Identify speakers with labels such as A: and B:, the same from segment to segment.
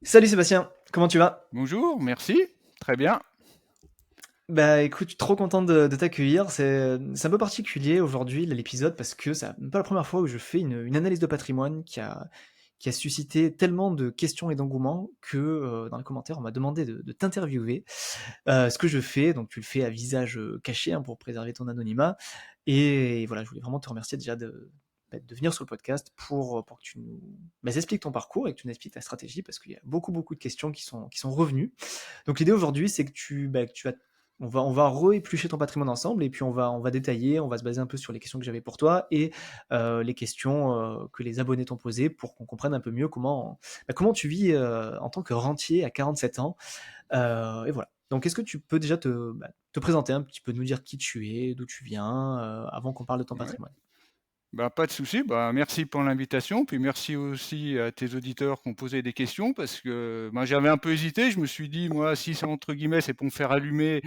A: Salut Sébastien, comment tu vas?
B: Bonjour, merci, très bien.
A: Bah écoute, trop content de t'accueillir. C'est un peu particulier aujourd'hui l'épisode parce que c'est pas la première fois où je fais une analyse de patrimoine qui a suscité tellement de questions et d'engouement que dans les commentaires on m'a demandé de t'interviewer. Ce que je fais, donc tu le fais à visage caché hein, pour préserver ton anonymat. Et voilà, je voulais vraiment te remercier déjà de venir sur le podcast pour que tu nous expliques ton parcours et que tu nous expliques ta stratégie parce qu'il y a beaucoup de questions qui sont revenues. Donc l'idée aujourd'hui, c'est que tu vas, on va re-éplucher ton patrimoine ensemble et puis on va détailler, on va se baser un peu sur les questions que j'avais pour toi et les questions que les abonnés t'ont posées pour qu'on comprenne un peu mieux comment tu vis en tant que rentier à 47 ans. Et voilà. Donc est-ce que tu peux déjà te présenter un petit peu, nous dire qui tu es, d'où tu viens, avant qu'on parle de ton
B: Ouais.
A: patrimoine.
B: Bah, pas de souci, bah, merci pour l'invitation, puis merci aussi à tes auditeurs qui ont posé des questions parce que bah, j'avais un peu hésité, je me suis dit, moi, si c'est entre guillemets, c'est pour me faire allumer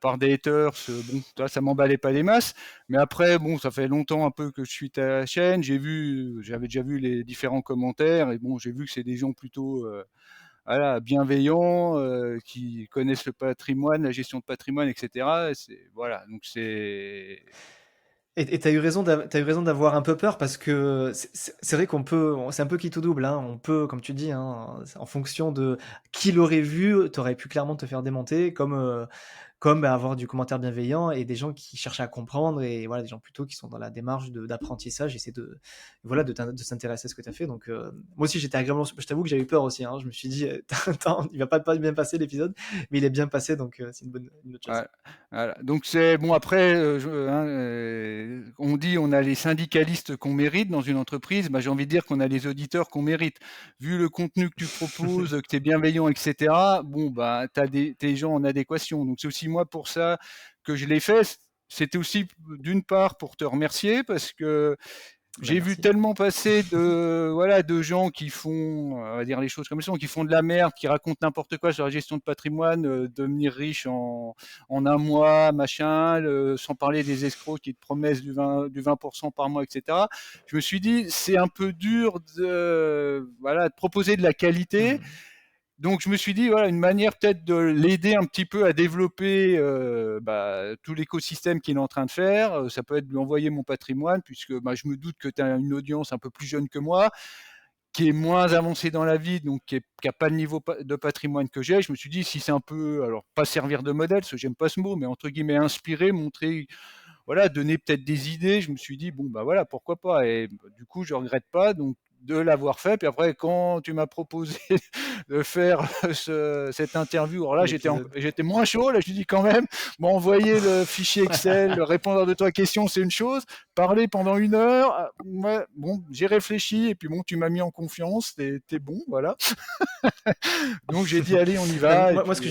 B: par des haters, bon, ça m'emballait pas des masses, mais après, bon, ça fait longtemps un peu que je suis ta chaîne, j'avais déjà vu les différents commentaires, et bon, j'ai vu que c'est des gens plutôt voilà, bienveillants, qui connaissent le patrimoine, la gestion de patrimoine, etc. Voilà, donc c'est
A: Et t'as eu raison d'avoir un peu peur parce que c'est vrai c'est un peu qui tout double, hein. On peut, comme tu dis, hein, en fonction de qui l'aurait vu, t'aurais pu clairement te faire démonter, comme avoir du commentaire bienveillant et des gens qui cherchent à comprendre et voilà, des gens plutôt qui sont dans la démarche d'apprentissage, essayer voilà, de s'intéresser à ce que tu as fait. Donc, moi aussi, j'étais agréablement, je t'avoue que j'ai eu peur aussi, hein. Je me suis dit, attends, il va pas bien passer l'épisode, mais il est bien passé, donc c'est une bonne chose.
B: voilà, voilà. Donc c'est bon après, on dit on a les syndicalistes qu'on mérite dans une entreprise, bah, j'ai envie de dire qu'on a les auditeurs qu'on mérite. Vu le contenu que tu proposes, que tu es bienveillant, etc. Bon bah t'es gens en adéquation. Donc c'est aussi moi pour ça que je l'ai fait. C'était aussi d'une part pour te remercier parce que
A: Ben,
B: j'ai vu
A: merci.
B: tellement passer de gens qui font, on va dire les choses comme elles sont, qui font de la merde, qui racontent n'importe quoi sur la gestion de patrimoine, devenir riche en un mois, machin, sans parler des escrocs qui te promettent du 20% par mois, etc. Je me suis dit, c'est un peu dur de proposer de la qualité,
A: Hmm.
B: donc je me suis dit, voilà, une manière peut-être de l'aider un petit peu à développer tout l'écosystème qu'il est en train de faire, ça peut être de lui envoyer mon patrimoine, puisque bah, je me doute que tu as une audience un peu plus jeune que moi, qui est moins avancée dans la vie, donc qui n'a pas le niveau de patrimoine que j'ai. Je me suis dit, si c'est un peu, alors pas servir de modèle, parce que j'aime pas ce mot, mais entre guillemets inspirer, montrer, voilà, donner peut-être des idées. Je me suis dit, bon, bah voilà, pourquoi pas. Et bah, du coup, je regrette pas donc de l'avoir fait. Puis après, quand tu m'as proposé de faire cette interview, alors là,
A: L'épisode.
B: j'étais moins chaud. Là, je dis quand même, m'envoyer le fichier Excel, le répondre de ta question, c'est une chose. Parler pendant 1 heure, ouais, bon, j'ai réfléchi et puis bon, tu m'as mis en confiance, t'es bon, voilà. Donc j'ai dit, allez, on y
A: Mais
B: va. Et
A: moi,
B: puis voilà.
A: ce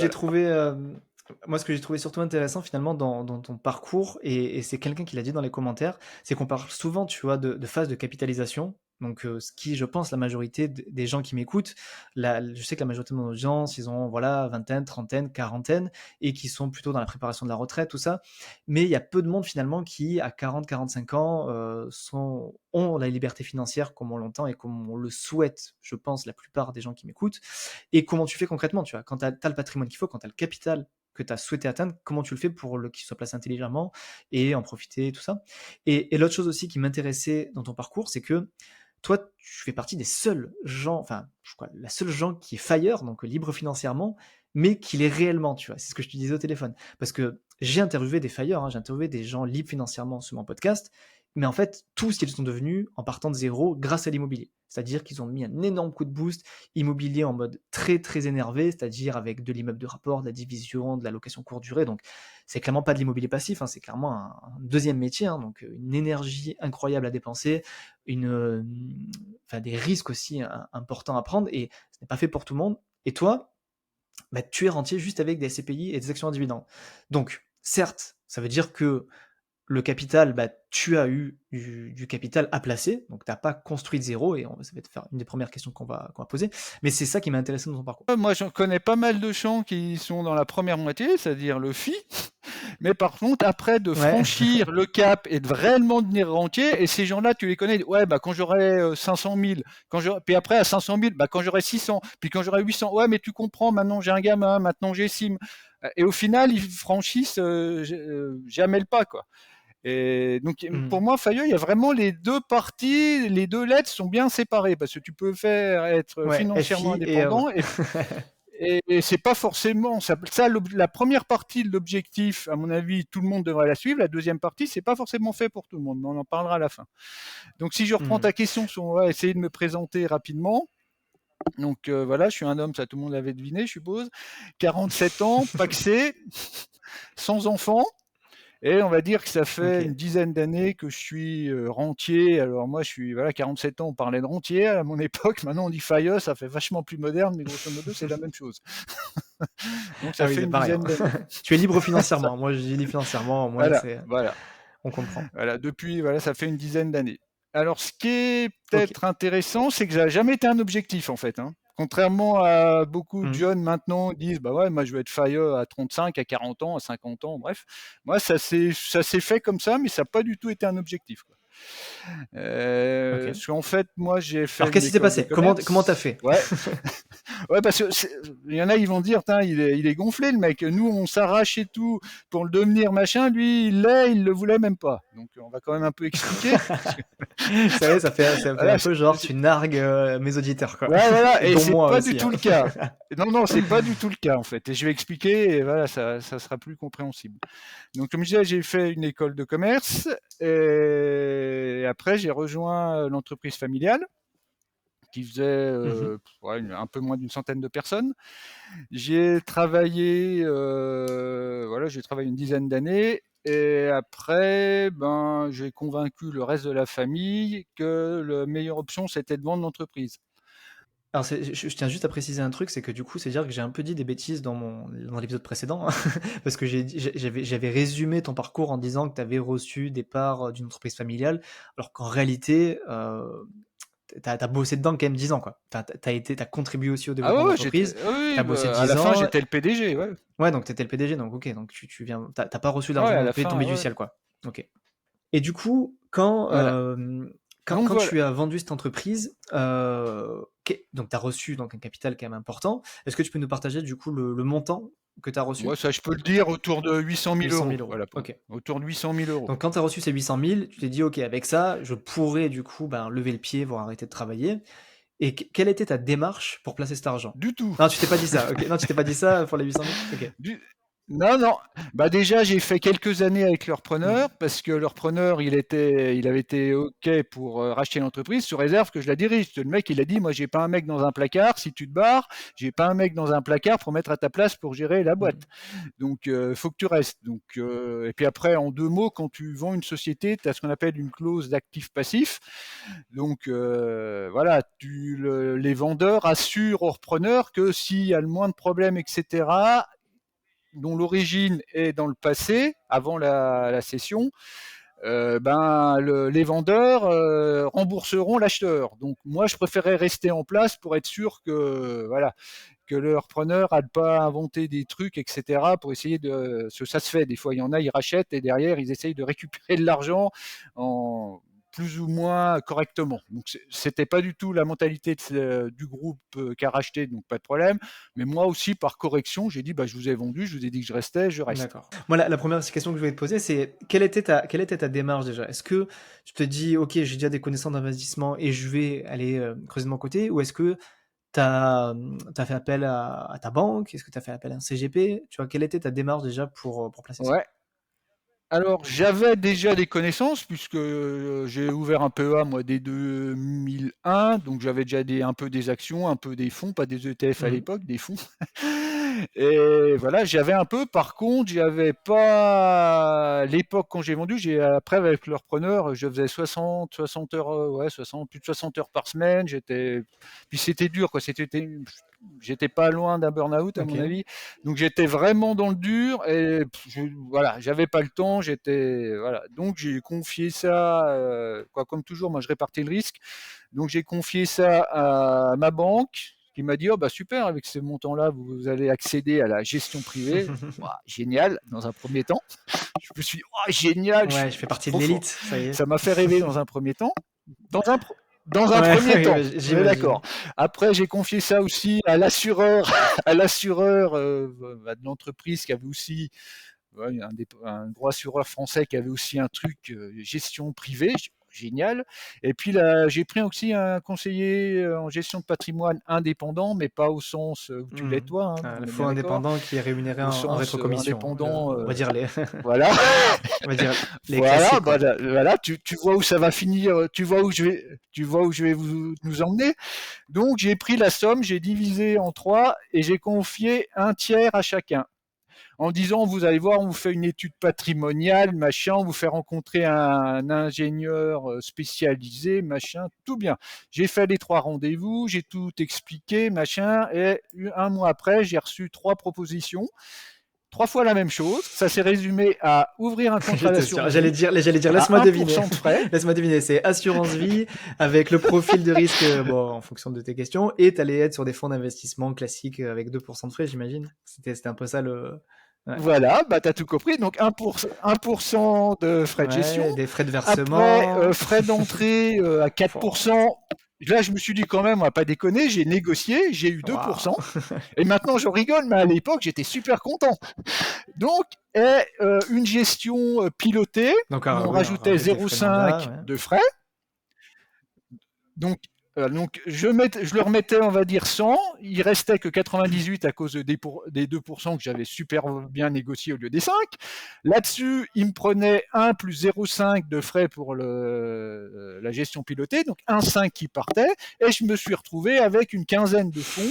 A: que j'ai trouvé surtout intéressant finalement dans ton parcours, et c'est quelqu'un qui l'a dit dans les commentaires, c'est qu'on parle souvent, tu vois, de phase de capitalisation. Donc, ce qui, je pense, la majorité des gens qui m'écoutent, je sais que la majorité de mon audience, ils ont voilà vingtaine, trentaine, quarantaine, et qui sont plutôt dans la préparation de la retraite, tout ça. Mais il y a peu de monde finalement qui, à 40, 45 ans, ont la liberté financière comme on l'entend et comme on le souhaite, je pense, la plupart des gens qui m'écoutent. Et comment tu fais concrètement, tu vois, quand tu as le patrimoine qu'il faut, quand tu as le capital que tu as souhaité atteindre, comment tu le fais pour qu'il soit placé intelligemment et en profiter, tout ça. Et l'autre chose aussi qui m'intéressait dans ton parcours, c'est que toi, tu fais partie des seuls gens, enfin, je crois, la seule gens qui est fire, donc libre financièrement, mais qu'il est réellement, tu vois. C'est ce que je te disais au téléphone. Parce que j'ai interviewé des fire, hein, j'ai interviewé des gens libres financièrement sur mon podcast, mais en fait, tous ils sont devenus en partant de zéro grâce à l'immobilier. C'est-à-dire qu'ils ont mis un énorme coup de boost immobilier en mode très très énervé, c'est-à-dire avec de l'immeuble de rapport, de la division, de la location courte durée. Donc c'est clairement pas de l'immobilier passif, hein, c'est clairement un deuxième métier, hein, donc une énergie incroyable à dépenser, enfin, des risques aussi importants à prendre, et ce n'est pas fait pour tout le monde. Et toi, bah, tu es rentier juste avec des SCPI et des actions individendes. Donc certes, ça veut dire que le capital, bah, tu as eu du capital à placer, donc tu as pas construit de zéro et ça va te faire une des premières questions qu'on va poser. Mais c'est ça qui m'a intéressé dans ton parcours.
B: Moi, j'en connais pas mal de gens qui sont dans la première moitié, c'est-à-dire le FI, mais par contre, après, de
A: Ouais.
B: franchir le cap et de réellement devenir rentier, et ces gens-là, tu les connais, ouais, bah, quand j'aurai 500 000, puis après, à 500 000, bah, quand j'aurai 600, puis quand j'aurai 800, ouais, mais tu comprends, maintenant j'ai un gamin, maintenant j'ai SIM. Et au final, ils franchissent jamais le pas, quoi. Et donc, pour moi, Fayeux, il y a vraiment les deux parties, les deux lettres sont bien séparées, parce que tu peux être
A: Ouais,
B: financièrement
A: FI et
B: indépendant, et c'est pas forcément ça. La première partie de l'objectif, à mon avis, tout le monde devrait la suivre. La deuxième partie, c'est pas forcément fait pour tout le monde, mais on en parlera à la fin. Donc, si je reprends ta question, on va essayer de me présenter rapidement. Donc voilà, je suis un homme, ça tout le monde l'avait deviné, je suppose. 47 ans, pacsé, sans enfant. Et on va dire que ça fait une
A: OK.
B: dizaine d'années que je suis rentier. Alors moi, je suis 47 ans, on parlait de rentier à mon époque. Maintenant, on dit failleux, ça fait vachement plus moderne, mais grosso modo, c'est la même chose. Donc
A: Ah
B: ça
A: oui,
B: fait
A: c'est
B: une
A: pareil, hein.
B: dizaine d'années.
A: Tu es libre financièrement. Moi, je dis libre financièrement, au moins
B: Voilà,
A: c'est
B: voilà,
A: on comprend.
B: voilà. Depuis, ça fait une dizaine d'années. Alors, ce qui est
A: OK.
B: peut-être intéressant, c'est que ça n'a jamais été un objectif, en fait, hein. Contrairement à beaucoup de
A: Mmh.
B: jeunes maintenant qui disent, bah ouais, moi je vais être failleux à 35, à 40 ans, à 50 ans, bref. Moi, ça s'est fait comme ça, mais ça n'a pas du tout été un objectif, quoi.
A: OK.
B: Parce qu'en fait, moi, j'ai fait
A: Alors
B: une
A: qu'est-ce qui s'est
B: école de
A: passé? Comment tu as
B: commerce.
A: fait?
B: Ouais. Ouais, parce que il y en a, ils vont dire, il est gonflé le mec. Nous, on s'arrache et tout pour le devenir machin. Lui, il le voulait même pas. Donc, on va quand même un peu expliquer.
A: Ça y est, ça fait
B: Voilà,
A: un peu genre tu nargues, mes auditeurs, quoi.
B: ouais, voilà, et
A: Dont
B: c'est
A: moi
B: pas du
A: aussi, hein.
B: tout le cas. Non, non, c'est pas du tout le cas en fait. Et je vais expliquer, et voilà, ça sera plus compréhensible. Donc, comme je disais, j'ai fait une école de commerce, et après, j'ai rejoint l'entreprise familiale qui faisait
A: Mmh.
B: un peu moins d'une centaine de personnes. J'ai travaillé, j'ai travaillé une dizaine d'années. Et après, ben, j'ai convaincu le reste de la famille que la meilleure option, c'était de vendre l'entreprise.
A: Alors je tiens juste à préciser un truc, c'est que du coup, c'est dire que j'ai un peu dit des bêtises dans l'épisode précédent, hein, parce que j'avais résumé ton parcours en disant que tu avais reçu des parts, d'une entreprise familiale, alors qu'en réalité, tu as bossé dedans quand même 10 ans, quoi. Tu as contribué aussi au
B: Ah
A: développement
B: ouais,
A: de
B: ouais,
A: l'entreprise, tu
B: oui,
A: as bossé
B: à
A: 10
B: la fin,
A: ans.
B: j'étais le PDG, ouais.
A: Ouais, donc tu étais le PDG, donc OK, donc tu viens tu pas reçu
B: Ouais,
A: d'argent
B: à
A: non
B: la
A: plus
B: fin,
A: tombé du
B: ouais.
A: ciel, quoi. OK. Et du coup, quand,
B: Voilà. Donc
A: quand
B: voilà.
A: tu as vendu cette entreprise, donc tu as reçu donc un capital quand même important. Est-ce que tu peux nous partager du coup le montant que tu as reçu?
B: Moi, ça, je peux le dire, autour de 800 000
A: 800
B: euros.
A: 000 euros.
B: Voilà,
A: OK.
B: autour de 800 000 euros.
A: Donc quand tu as reçu ces 800 000, tu t'es dit: «OK, avec ça, je pourrais du coup, ben, lever le pied, voire arrêter de travailler». Et quelle était ta démarche pour placer cet argent?
B: Du tout.
A: Non, tu t'es pas dit ça, OK. Non, tu t'es pas dit ça pour les 800 000? OK.
B: Du Non, non. Bah, déjà, j'ai fait quelques années avec le
A: Mmh.
B: repreneur parce que le repreneur, il avait été OK pour, racheter l'entreprise sous réserve que je la dirige. Le mec, il a dit: «Moi, j'ai pas un mec dans un placard, si tu te barres, j'ai pas un mec dans un placard pour mettre à ta place pour gérer la boîte.
A: Mmh.
B: Donc faut que tu restes». Donc et puis après, en 2 mots, quand tu vends une société, tu as ce qu'on appelle une clause d'actif passif. Donc voilà, les vendeurs assurent au repreneur que s'il y a le moins de problèmes, et cetera, dont l'origine est dans le passé, avant la cession, ben, les vendeurs rembourseront l'acheteur. Donc moi, je préférais rester en place pour être sûr que voilà, que le repreneur n'a pas inventé des trucs, etc., pour essayer de. Ça se fait, des fois, il y en a, ils rachètent et derrière, ils essayent de récupérer de l'argent en plus ou moins correctement. Donc, c'était pas du tout la mentalité du groupe qui a racheté, donc pas de problème. Mais moi aussi, par correction, j'ai dit, bah, je vous ai vendu, je vous ai dit que je restais, je reste.
A: D'accord. Moi, la première question que je voulais te poser, c'est quelle était ta démarche déjà? Est-ce que tu te dis: «OK, j'ai déjà des connaissances d'investissement et je vais aller, creuser de mon côté», ou est-ce que tu as, fait appel à ta banque? Est-ce que tu as fait appel à un CGP? Tu vois, quelle était ta démarche déjà pour placer ça?
B: Ouais. Alors, j'avais déjà des connaissances puisque j'ai ouvert un PEA moi dès 2001, donc j'avais déjà un peu des actions, un peu des fonds, pas des ETF à
A: Mmh.
B: l'époque, des fonds. Et voilà, j'avais un peu. Par contre, j'avais pas l'époque quand j'ai vendu. Après avec le repreneur, je faisais 60 heures, ouais, 60, plus de 60 heures par semaine. Puis c'était dur, quoi. J'étais pas loin d'un burn-out à
A: Ok.
B: mon avis. Donc j'étais vraiment dans le dur et voilà, j'avais pas le temps. Voilà. Donc j'ai confié ça, quoi, comme toujours. Moi, je répartis le risque. Donc j'ai confié ça à ma banque qui m'a dit oh bah super, avec ce montant-là, vous allez accéder à la gestion privée. Bah, génial, dans un premier temps. Je me suis dit oh génial,
A: Ouais, je fais
B: c'est
A: partie de
B: trop fort.
A: l'élite, ça y est.
B: Ça m'a fait rêver dans un premier temps. Dans un
A: Ouais,
B: premier temps,
A: ouais,
B: on est
A: j'imagine.
B: d'accord. Après, j'ai confié ça aussi à l'assureur, à l'assureur de l'entreprise qui avait aussi ouais, un gros assureur français qui avait aussi un truc gestion privée. Génial. Et puis là, j'ai pris aussi un conseiller en gestion de patrimoine indépendant, mais pas au sens où tu l'es
A: Hmm.
B: toi, hein,
A: Ah,
B: on
A: le
B: est
A: faux
B: bien d'accord.
A: indépendant qui est rémunéré
B: Au
A: en
B: sens
A: rétrocommission, hein.
B: indépendant,
A: On va dire
B: voilà.
A: on va dire les
B: Voilà,
A: classiques,
B: bah,
A: quoi.
B: voilà, tu vois où ça va finir, tu vois où je vais nous emmener. Donc j'ai pris la somme, j'ai divisé en trois et j'ai confié un tiers à chacun en disant vous allez voir, on vous fait une étude patrimoniale, machin, on vous fait rencontrer un ingénieur spécialisé, machin, tout bien. J'ai fait les 3 rendez-vous, j'ai tout expliqué, machin, et un mois après, j'ai reçu 3 propositions. 3 fois la même chose, ça s'est résumé à ouvrir un contrat
A: J'étais sûr.
B: d'assurance vie
A: J'allais dire,
B: à
A: laisse-moi deviner.
B: 1% de frais.
A: Laisse-moi deviner. C'est assurance vie avec le profil de risque, bon, en fonction de tes questions, et t'allais être sur des fonds d'investissement classiques avec 2% de frais, j'imagine. C'était un peu ça le, ouais.
B: Voilà, bah t'as tout compris. Donc 1% de frais de gestion.
A: Ouais, des frais de
B: Après,
A: versement.
B: frais d'entrée à
A: Fouah.
B: 4%. Là, je me suis dit quand même, on va pas déconner, j'ai négocié, j'ai eu 2%.
A: Waouh.
B: Et maintenant, j'en rigole, mais à l'époque, j'étais super content. Donc, une gestion pilotée,
A: Donc,
B: où on
A: oui, alors,
B: rajoutait
A: avec des frais de mandat,
B: 0,5
A: ouais.
B: de frais. Donc je leur mettais, on va dire, 100, il restait que 98 à cause des 2% que j'avais super bien négocié au lieu des 5. Là-dessus, ils me prenaient 1 plus 0,5 de frais pour la gestion pilotée, donc 1,5 qui partait, et je me suis retrouvé avec une quinzaine de fonds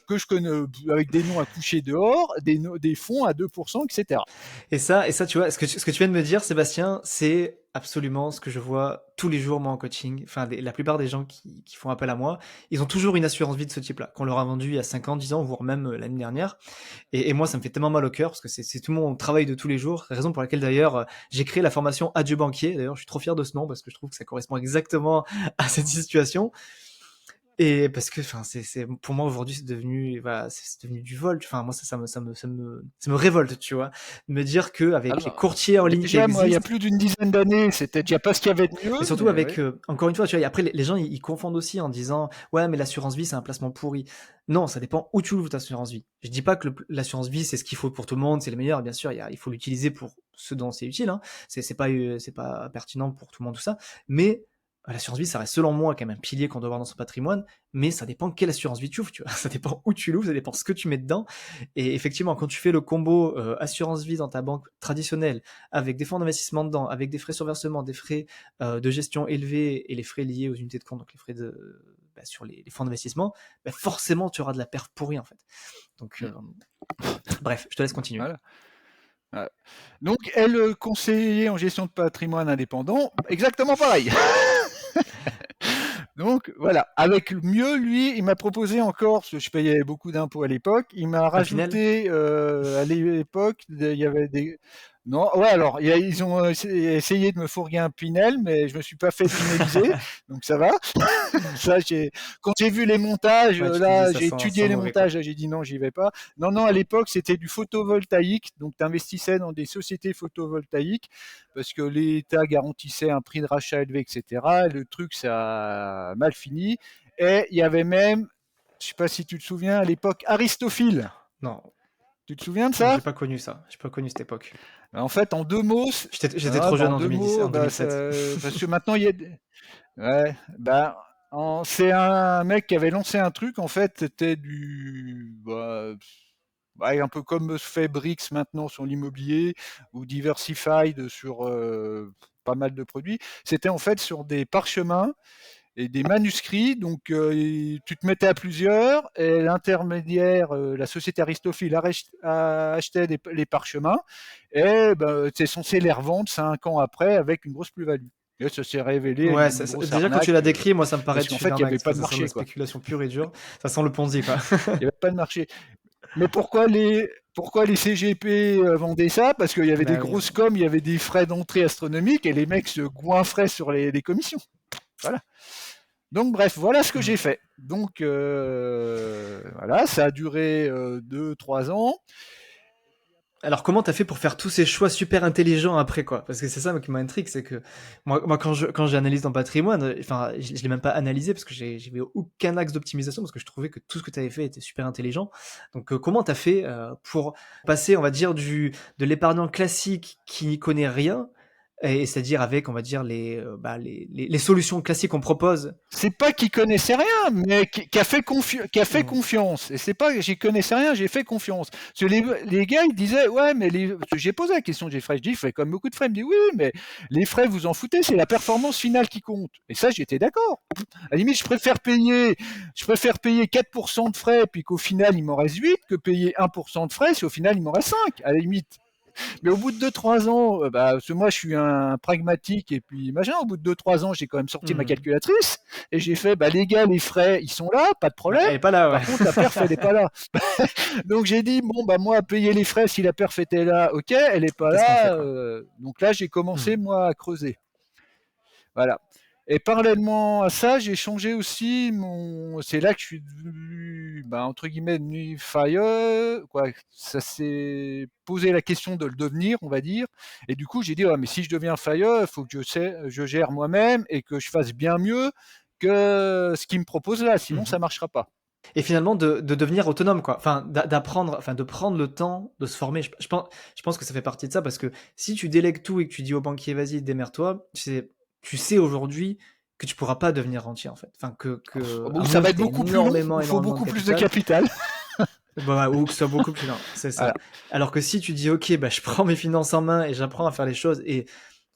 B: que je connais, avec des noms à coucher dehors, des fonds à 2%, etc.
A: Et ça, tu vois, ce que tu viens de me dire, Sébastien, c'est absolument ce que je vois tous les jours, moi, en coaching. Enfin, la plupart des gens qui font appel à moi, ils ont toujours une assurance vie de ce type-là, qu'on leur a vendu il y a 5 ans, 10 ans, voire même l'année dernière. Et moi, ça me fait tellement mal au cœur, parce que c'est tout mon travail de tous les jours. Raison pour laquelle, d'ailleurs, j'ai créé la formation Adieu banquier. D'ailleurs, je suis trop fier de ce nom, parce que je trouve que ça correspond exactement à cette situation. Et parce que, enfin, pour moi aujourd'hui, c'est devenu, voilà, c'est devenu du vol. Enfin, moi, ça me révolte, tu vois, de me dire que avec les
B: Alors,
A: courtiers en ligne qui
B: déjà, moi, il y a
A: existent,
B: plus d'une dizaine d'années, c'était déjà pas ce qu'il y avait de
A: mais
B: mieux,
A: surtout
B: mais
A: avec,
B: ouais.
A: encore une fois, tu vois, et après les gens ils confondent aussi en disant, ouais, mais l'assurance vie c'est un placement pourri. Non, ça dépend où tu ouvres ta assurance vie. Je dis pas que l'assurance vie c'est ce qu'il faut pour tout le monde, c'est le meilleur. Bien sûr, il faut l'utiliser pour ce dont c'est utile. Hein. C'est pas pertinent pour tout le monde tout ça, mais l'assurance vie, ça reste selon moi quand même un pilier qu'on doit avoir dans son patrimoine, mais ça dépend quelle assurance vie tu ouvres, tu vois. Ça dépend où tu l'ouvres, ça dépend ce que tu mets dedans. Et effectivement, quand tu fais le combo assurance vie dans ta banque traditionnelle, avec des fonds d'investissement dedans, avec des frais sur versement, des frais de gestion élevés et les frais liés aux unités de compte, donc les frais sur les fonds d'investissement, forcément tu auras de la perte pourrie en fait. Donc, bref, je te laisse continuer.
B: Voilà. Ouais. Donc, elle conseiller en gestion de patrimoine indépendant, exactement pareil. Donc voilà, avec mieux, lui, il m'a proposé encore, parce que je payais beaucoup d'impôts à l'époque, il m'a
A: Un Pinel.
B: rajouté à l'époque, il y avait des... Non, ouais, alors, ils ont essayé de me fourguer un Pinel, mais je me suis pas fait pineliser, donc ça va. Ça, quand j'ai vu les montages,
A: Ouais, tu t'es dit
B: là,
A: ça
B: j'ai
A: sent
B: étudié les
A: mauvais quoi.
B: montages, là, j'ai dit non, j'y vais pas. Non, non, à l'époque, c'était du photovoltaïque, donc tu investissais dans des sociétés photovoltaïques, parce que l'État garantissait un prix de rachat élevé, etc. Le truc, ça a mal fini. Et il y avait même, je sais pas si tu te souviens, à l'époque, Aristophile.
A: Non,
B: Tu te souviens de
A: non,
B: ça?
A: j'ai pas connu ça. J'ai pas connu cette époque.
B: En fait, en 2 mots,
A: J'étais trop jeune
B: en
A: en
B: deux
A: 2010,
B: mots,
A: en 2007.
B: parce que maintenant, il y a... Ouais, ben, c'est un mec qui avait lancé un truc, en fait, c'était un peu comme se fait Brix maintenant sur l'immobilier, ou Diversified sur pas mal de produits. C'était en fait sur des parchemins, et des manuscrits. Donc, tu te mettais à plusieurs, et l'intermédiaire, la société Aristophile achetait les parchemins, et ben, tu es censé les revendre 5 ans après avec une grosse plus-value. Et ça s'est révélé
A: Ouais,
B: une grosse
A: déjà quand tu l'as
B: arnaque,
A: décrit, moi ça me paraît
B: parce
A: être
B: qu'en
A: une
B: fait, il n'y
A: arnaque.
B: avait pas de
A: Ça sent de la
B: marché, quoi.
A: spéculation pure et dure. Ça sent le Ponzi, quoi.
B: Il n'y avait pas de marché. Mais pourquoi les CGP vendaient ça? Parce qu'il y avait des
A: Bah oui.
B: grosses coms, il y avait des frais d'entrée astronomiques, et les mecs se goinfraient sur les commissions. Voilà. Donc bref, voilà ce que
A: Mm.
B: j'ai fait. Donc voilà, ça a duré 2-3 ans.
A: Alors comment t'as fait pour faire tous ces choix super intelligents après, quoi? Parce que c'est ça qui m'intrigue, c'est que moi quand j'analyse ton patrimoine, enfin je l'ai même pas analysé parce que j'avais aucun axe d'optimisation parce que je trouvais que tout ce que tu avais fait était super intelligent. Donc comment t'as fait pour passer, on va dire, de l'épargnant classique qui n'y connaît rien, et c'est-à-dire avec, on va dire, les solutions classiques qu'on propose.
B: C'est pas qu'il connaissait rien, mais qui a fait
A: Mm.
B: confiance. Et c'est pas j'y connaissais rien, j'ai fait confiance. Parce que les gars, ils disaient, ouais, mais j'ai posé la question des frais. Je dis, il fait comme beaucoup de frais. Il me dit, oui, mais les frais, vous en foutez, c'est la performance finale qui compte. Et ça, j'étais d'accord. À la limite, je préfère payer 4% de frais, puis qu'au final, il m'en reste 8, que payer 1% de frais, si au final, il m'en reste 5, à la limite. Mais au bout de 2-3 ans, parce que moi je suis un pragmatique, et puis machin, au bout de 2-3 ans, j'ai quand même sorti ma
A: Mm.
B: calculatrice, et j'ai fait, les gars, les frais, ils sont là, pas de
A: Ouais,
B: problème.
A: elle est pas là, ouais.
B: Par contre, la perf, elle n'est pas là. Donc j'ai dit, bon, moi, payer les frais, si la perf était là, ok, elle n'est pas
A: Qu'est-ce qu'on fait,
B: là.
A: quoi?
B: Donc là, j'ai commencé,
A: Mm.
B: moi, à creuser. Voilà. Et parallèlement à ça, j'ai changé aussi mon. C'est là que je suis devenu, entre guillemets, devenu FIRE, quoi. Ça s'est posé la question de le devenir, on va dire. Et du coup, j'ai dit, ouais, mais si je deviens FIRE, il faut que je gère moi-même et que je fasse bien mieux que ce qu'il me propose là, sinon
A: Mhm.
B: ça marchera pas.
A: Et finalement de devenir autonome, quoi. Enfin, d'apprendre, enfin de prendre le temps de se former. Je pense que ça fait partie de ça parce que si tu délègues tout et que tu dis au banquier, vas-y, démerde-toi, tu sais aujourd'hui que tu pourras pas devenir rentier, en fait. Enfin, à
B: Bon, ça
A: moins
B: va
A: que
B: être
A: tu aies
B: beaucoup plus long,
A: énormément,
B: il faut
A: énormément de
B: beaucoup plus de
A: capital,
B: capital.
A: bah, ou que ce soit beaucoup plus lent, c'est
B: Voilà.
A: ça. Alors que si tu dis, ok, bah, je prends mes finances en main et j'apprends à faire les choses et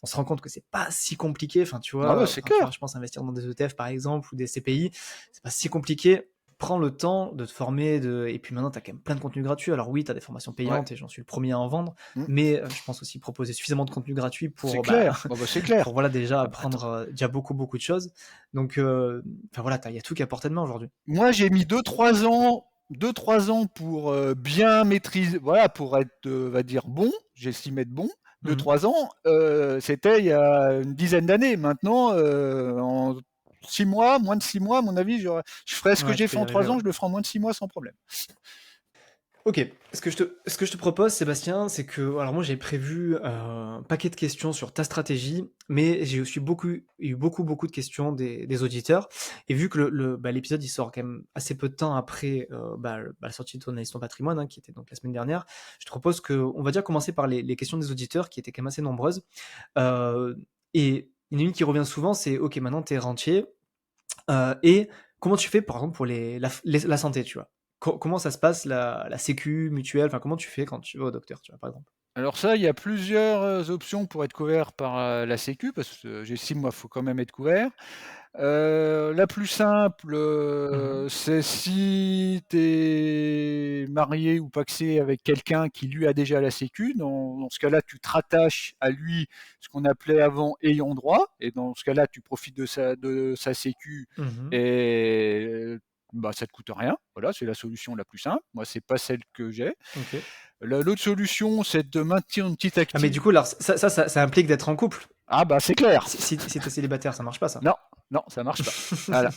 A: on se rend compte que c'est pas si compliqué. Enfin, tu
B: Ah ouais,
A: vois,
B: c'est
A: quand tu vas,
B: clair.
A: je pense, investir dans des ETF par exemple ou des CPI, c'est pas si compliqué. Prends le temps de te former, et puis maintenant, tu as quand même plein de contenus gratuits. Alors oui, tu as des formations
B: Ouais.
A: payantes et j'en suis le premier à en vendre,
B: Mm.
A: mais je pense aussi proposer suffisamment de contenu gratuit
B: C'est
A: pour,
B: clair. C'est clair.
A: pour voilà, déjà
B: Ah bah, attends.
A: apprendre déjà beaucoup, beaucoup de choses. Donc, enfin voilà, il y a tout qui est à portée de main aujourd'hui.
B: Moi, j'ai mis 2-3 ans pour bien maîtriser, voilà, pour être, on va dire, bon, j'estime être bon. Deux,
A: Mhm.
B: trois ans, c'était il y a une dizaine d'années. Maintenant, en 6 mois, moins de 6 mois, à mon avis, je ferai ce que
A: Ouais, tu
B: j'ai
A: peux
B: fait
A: y
B: en
A: arriver,
B: 3 ans,
A: ouais.
B: je le ferai en moins de 6 mois sans problème.
A: Ok, ce que je te propose, Sébastien, c'est que, alors moi j'ai prévu un paquet de questions sur ta stratégie, mais j'ai aussi eu beaucoup, beaucoup de questions des auditeurs, et vu que l'épisode il sort quand même assez peu de temps après la sortie de ton analyse ton patrimoine, hein, qui était donc la semaine dernière, je te propose que, on va dire commencer par les questions des auditeurs, qui étaient quand même assez nombreuses, Euh, et il y en a une qui revient souvent, c'est, ok, maintenant tu es rentier, et comment tu fais, par exemple, pour la santé, tu vois? Comment ça se passe, la sécu, mutuelle, enfin, comment tu fais quand tu vas au docteur, tu vois, par exemple?
B: Alors ça, il y a plusieurs options pour être couvert par la Sécu, parce que j'estime, moi, il faut quand même être couvert. La plus simple,
A: Mmh.
B: c'est si tu es marié ou pacsé avec quelqu'un qui lui a déjà la sécu. Dans ce cas-là, tu te rattaches à lui, ce qu'on appelait avant ayant droit, et dans ce cas-là, tu profites de sa sécu,
A: Mmh.
B: et ça te coûte rien. Voilà, c'est la solution la plus simple. Moi, c'est pas celle que j'ai.
A: OK.
B: L'autre solution, c'est de maintenir une petite
A: Ah, mais du
B: activité.
A: coup, alors ça implique d'être en couple.
B: Ah c'est clair.
A: Si tu célibataire, ça marche pas ça?
B: Non, non, ça marche pas. Voilà.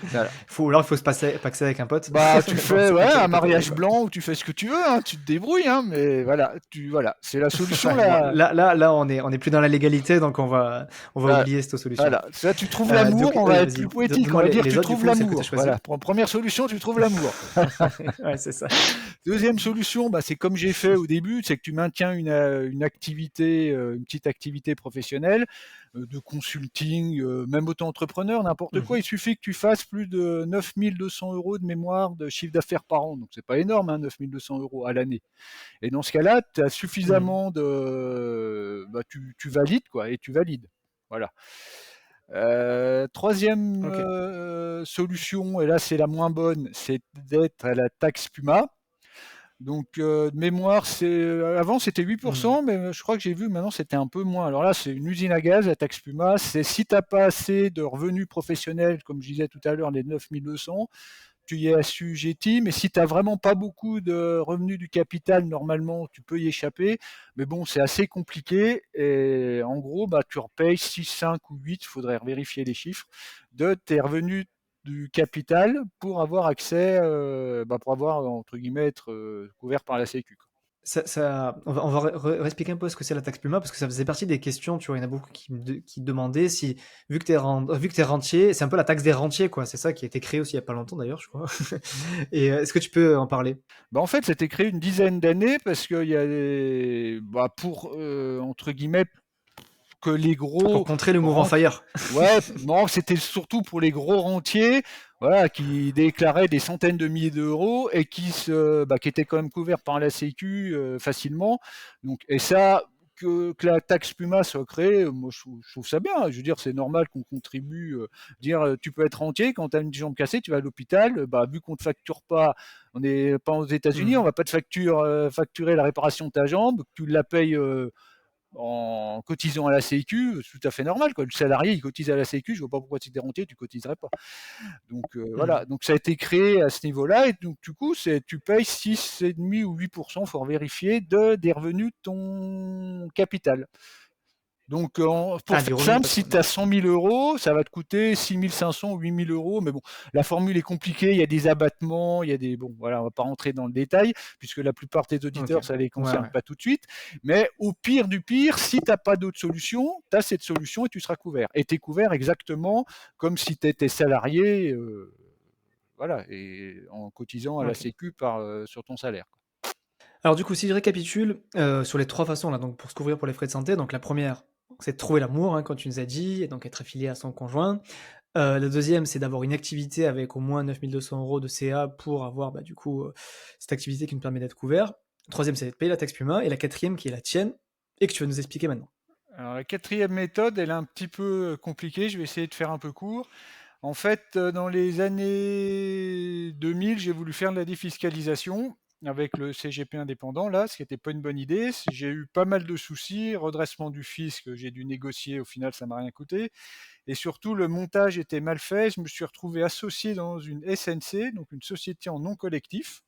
B: Voilà.
A: Il faut se paxer avec un pote.
B: Tu
A: Non,
B: fais,
A: c'est
B: ouais, un
A: pas terrible,
B: mariage
A: quoi.
B: blanc où tu fais ce que tu veux, hein, tu te débrouilles, hein, mais voilà, c'est la solution
A: Ouais, bon,
B: là.
A: là, on est plus dans la légalité, donc on va
B: Voilà,
A: oublier cette solution.
B: voilà. Ça, tu trouves l'amour,
A: Donc,
B: on va
A: oui,
B: être
A: vas-y,
B: plus poétique, on
A: donne-moi
B: va
A: les
B: dire
A: les
B: tu
A: autres, du
B: trouves
A: coup, celles que tu as
B: l'amour.
A: choisies.
B: Voilà, première solution, tu trouves l'amour.
A: Ouais, c'est ça.
B: Deuxième solution, c'est comme j'ai fait au début, c'est que tu maintiens une activité, une petite activité professionnelle, de consulting, même auto-entrepreneur, n'importe quoi.
A: Mmh.
B: Il suffit que tu fasses plus de 9 200 euros de mémoire de chiffre d'affaires par an. Donc c'est pas énorme, hein, 9 200 euros à l'année. Et dans ce cas-là, tu as
A: Mmh.
B: suffisamment de. Tu valides, quoi, et tu valides. Voilà. Troisième
A: OK.
B: solution, et là c'est la moins bonne, c'est d'être à la taxe Puma. Donc, de mémoire, avant c'était
A: Mmh.
B: 8%, mais je crois que j'ai vu maintenant c'était un peu moins. Alors là, c'est une usine à gaz, la taxe Puma. C'est si tu n'as pas assez de revenus professionnels, comme je disais tout à l'heure, les 9200, tu y es assujetti. Mais si tu n'as vraiment pas beaucoup de revenus du capital, normalement, tu peux y échapper. Mais bon, c'est assez compliqué. Et en gros, bah, tu repayes 6, 5 ou 8, il faudrait vérifier les chiffres, de tes revenus du capital pour avoir accès, pour avoir, entre guillemets, être couvert par la Sécu, quoi.
A: On va réexpliquer un peu ce que c'est la taxe Puma, parce que ça faisait partie des questions, tu vois? Il y en a beaucoup qui demandaient si, vu que tu rentier, c'est un peu la taxe des rentiers, quoi. C'est ça qui a été créé aussi il y a pas longtemps d'ailleurs, je crois. Et est-ce que tu peux en parler?
B: Bah, en fait, c'était créé une dizaine d'années parce qu'il y a pour, entre guillemets, que les
A: Pour
B: gros
A: contrer le mouvement
B: rentiers.
A: FIRE.
B: Ouais, non, c'était surtout pour les gros rentiers, voilà, qui déclaraient des centaines de milliers d'euros et qui étaient quand même couverts par la Sécu facilement. Donc, et ça, que la taxe Puma soit créée, moi je trouve ça bien. Je veux dire, c'est normal qu'on contribue. Dire, tu peux être rentier quand tu as une jambe cassée, tu vas à l'hôpital. Vu qu'on ne te facture pas, on n'est pas aux États-Unis, on
A: Mmh.
B: va pas te facturer la réparation de ta jambe, que tu la payes en cotisant à la Sécu, c'est tout à fait normal, quoi. Le salarié, il cotise à la Sécu, je vois pas pourquoi tu es rentier, tu cotiserais pas. Donc
A: Mmh.
B: voilà, donc ça a été créé à ce niveau-là, et donc du coup, tu payes 6,5 ou 8%, il faut vérifier, des revenus de ton capital. Donc, pour
A: Ah,
B: faire
A: du revenu du
B: simple, si
A: patrimoine,
B: tu as
A: d'accord.
B: 100 000 euros, ça va te coûter 6 500 ou 8 000 euros. Mais bon, la formule est compliquée, il y a des abattements, il y a des. Bon, voilà, on va pas rentrer dans le détail, puisque la plupart de tes
A: OK.
B: auditeurs, ça les
A: Ouais,
B: concerne
A: ouais.
B: pas tout de suite. Mais au pire du pire, si tu n'as pas d'autre solution, tu as cette solution et tu seras couvert. Et tu es couvert exactement comme si tu étais salarié, voilà, et en cotisant à la
A: OK.
B: Sécu sur ton salaire, quoi.
A: Alors du coup, si je récapitule, sur les 3 façons là, donc pour se couvrir pour les frais de santé, donc la première, c'est de trouver l'amour, hein, comme tu nous as dit, et donc être affilié à son conjoint. La deuxième, c'est d'avoir une activité avec au moins 9 200 € de CA pour avoir, bah, du coup, cette activité qui nous permet d'être couvert. Troisième, c'est de payer la taxe Puma, et la quatrième qui est la tienne et que tu vas nous expliquer maintenant.
B: Alors, la quatrième méthode, elle est un petit peu compliquée. Je vais essayer de faire un peu court. En fait, dans les années 2000, j'ai voulu faire de la défiscalisation avec le CGP indépendant, là, ce qui n'était pas une bonne idée. J'ai eu pas mal de soucis, redressement du fisc, j'ai dû négocier, au final, ça m'a rien coûté. Et surtout, le montage était mal fait. Je me suis retrouvé associé dans une SNC, donc une société en non collectif.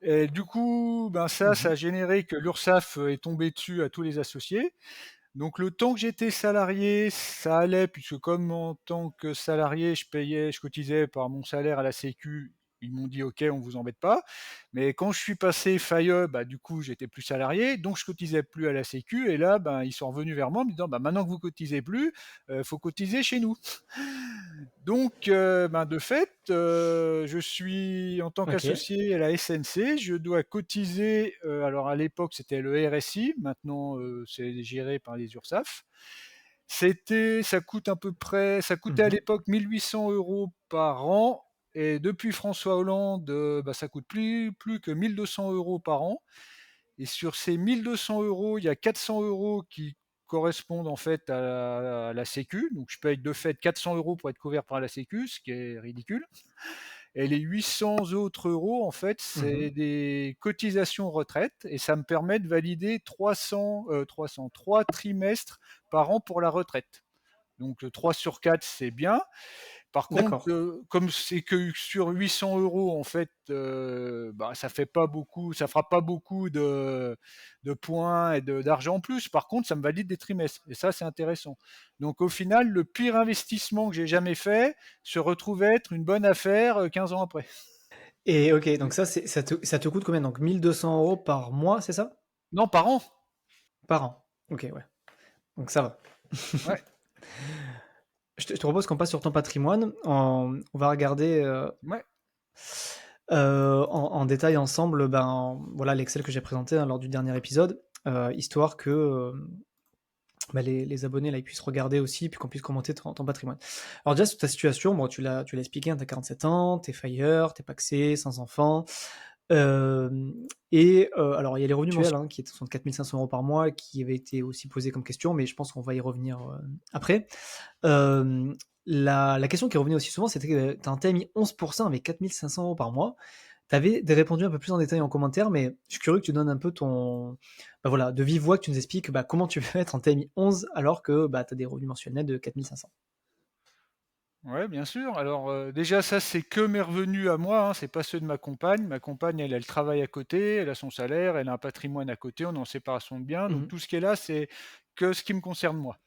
B: Et du coup, ça
A: Mmh.
B: a généré que l'URSSAF est tombé dessus à tous les associés. Donc le temps que j'étais salarié, ça allait, puisque comme en tant que salarié, je cotisais par mon salaire à la Sécu, ils m'ont dit OK, on vous embête pas. Mais quand je suis passé FAIE, du coup, j'étais plus salarié, donc je cotisais plus à la Sécu. Et là, ils sont revenus vers moi en me disant, maintenant que vous cotisez plus, faut cotiser chez nous. Donc, de fait, je suis en tant
A: OK.
B: qu'associé à la SNC, je dois cotiser. Alors à l'époque, c'était le RSI, maintenant c'est géré par les URSSAF. Ça coûtait à
A: Mmh.
B: l'époque 1 800 € par an, et depuis François Hollande, ça coûte plus que 1 200 € par an. Et sur ces 1 200 €, il y a 400 € qui correspondent en fait à la Sécu. Donc je paye de fait 400 € pour être couvert par la Sécu, ce qui est ridicule. Et les 800 autres euros, en fait,
A: Mmh.
B: c'est des cotisations retraite, et ça me permet de valider 3 trimestres par an pour la retraite. Donc 3 sur 4, c'est bien. Par contre,
A: D'accord.
B: comme c'est que sur 800 € en fait, ça fait pas beaucoup, ça fera pas beaucoup de points et d'argent en plus. Par contre, ça me valide des trimestres, et ça, c'est intéressant. Donc au final, le pire investissement que j'ai jamais fait se retrouve être une bonne affaire 15 ans après.
A: Et OK, donc ça te coûte combien? Donc 1 200 € par mois, c'est ça?
B: Non, par an.
A: Par an? OK, ouais, donc ça va.
B: Ouais,
A: Je te propose qu'on passe sur ton patrimoine. On va regarder,
B: ouais.
A: en détail ensemble, voilà l'Excel que j'ai présenté, hein, lors du dernier épisode, histoire que, les abonnés là, ils puissent regarder aussi, puis qu'on puisse commenter ton patrimoine. Alors déjà sur ta situation, bon tu l'as expliqué, hein, tu as 47 ans, tu es FIRE, tu es pacsé, sans enfant. Alors il y a les revenus
B: Tu vois?
A: mensuels, hein, qui sont de 4 500 € par mois, qui avaient été aussi posés comme question, mais je pense qu'on va y revenir, après. Hem, la question qui revenait aussi souvent, c'était que tu as mis 11 avec 4 500 € par mois. Tu avais répondu un peu plus en détail en commentaire, mais je suis curieux que tu donnes un peu ton bah, voilà, de vive voix, que tu nous expliques, bah, comment tu peux être en TMI 11 alors que, bah, tu as des revenus mensuels nets de 4 500.
B: Ouais, bien sûr. Alors, déjà ça, c'est que mes revenus à moi, hein, c'est pas ceux de ma compagne. Ma compagne, elle travaille à côté, elle a son salaire, elle a un patrimoine à côté, on est en séparation de biens, donc
A: Mmh.
B: tout ce qui est là, c'est que ce qui me concerne moi.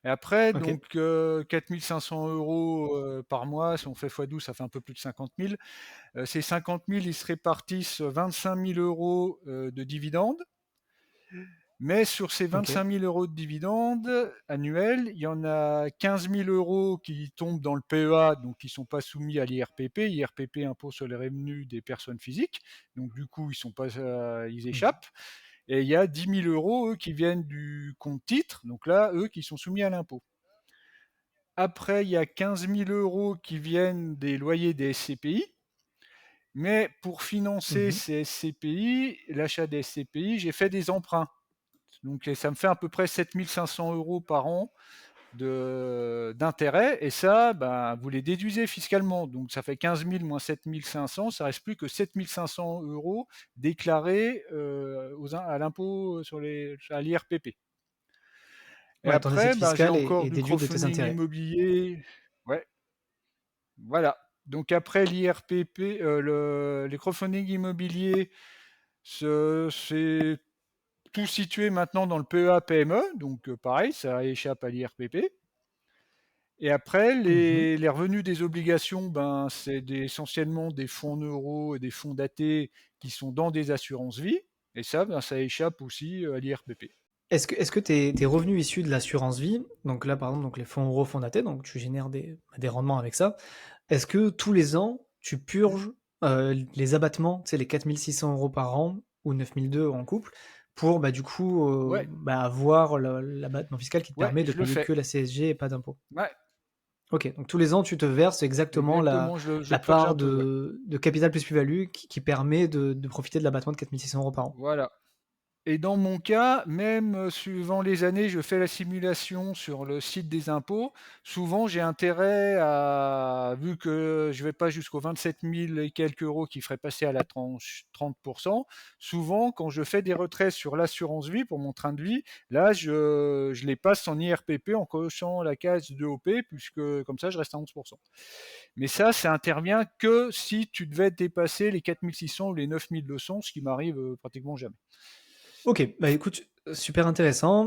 B: Et après,
A: OK.
B: donc 4 500 € par mois, si on fait fois 12, ça fait un peu plus de 50 000. Ces 50 000, ils se répartissent 25 000 € de dividendes. Mais sur ces
A: OK.
B: 25 000 € de dividendes annuels, il y en a 15 000 € qui tombent dans le PEA, donc qui ne sont pas soumis à l'IRPP. IRPP, impôt sur les revenus des personnes physiques. Donc du coup, ils
A: Mmh.
B: échappent. Et il y a 10 000 €, eux, qui viennent du compte titre. Donc là, eux, qui sont soumis à l'impôt. Après, il y a 15 000 € qui viennent des loyers des SCPI. Mais pour financer
A: Mmh.
B: ces SCPI, l'achat des SCPI, j'ai fait des emprunts. Donc ça me fait à peu près 7 500 € par an d'intérêt. Et ça, ben, vous les déduisez fiscalement. Donc ça fait 15 000 moins 7 500, ça reste plus que 7 500 € déclarés à l'impôt à l'IRPP. Et
A: Ouais, ton assiette
B: après, ben, j'ai
A: fiscale
B: encore
A: est
B: du
A: déduite de tes
B: crowdfunding
A: intérêts.
B: immobilier. Ouais, voilà. Donc après l'IRPP, les crowdfunding immobiliers, c'est tout situé maintenant dans le PEA-PME, donc pareil, ça échappe à l'IRPP. Et après,
A: Mmh.
B: les revenus des obligations, ben, c'est essentiellement des fonds euros et des fonds datés qui sont dans des assurances vie. Et ça, ben, ça échappe aussi à l'IRPP.
A: Est-ce que tes revenus issus de l'assurance vie, donc là, par exemple, donc les fonds euros fonds datés, donc tu génères des rendements avec ça. Est-ce que tous les ans, tu purges, les abattements, tu sais, les 4 600 € par an ou 9 200 en couple pour, bah, du coup,
B: Ouais,
A: bah, avoir l'abattement fiscal qui te
B: ouais,
A: permet de
B: je le
A: payer
B: fais.
A: que la CSG et pas d'impôt?
B: Ouais,
A: OK, donc tous les ans, tu te verses exactement la
B: exactement, je
A: la
B: purge
A: part
B: un peu, ouais.
A: de capital plus plus-value qui permet de profiter de l'abattement de 4 600 € par an?
B: Voilà. Et dans mon cas, même suivant les années, je fais la simulation sur le site des impôts. Souvent, j'ai intérêt à, vu que je ne vais pas jusqu'aux 27 000 et quelques euros qui feraient passer à la tranche 30%, souvent, quand je fais des retraits sur l'assurance vie pour mon train de vie, là, je les passe en IRPP en cochant la case de OP, puisque comme ça, je reste à 11%. Mais ça intervient que si tu devais dépasser les 4 600 ou les 9 200, ce qui m'arrive pratiquement jamais.
A: OK, bah, écoute, super intéressant,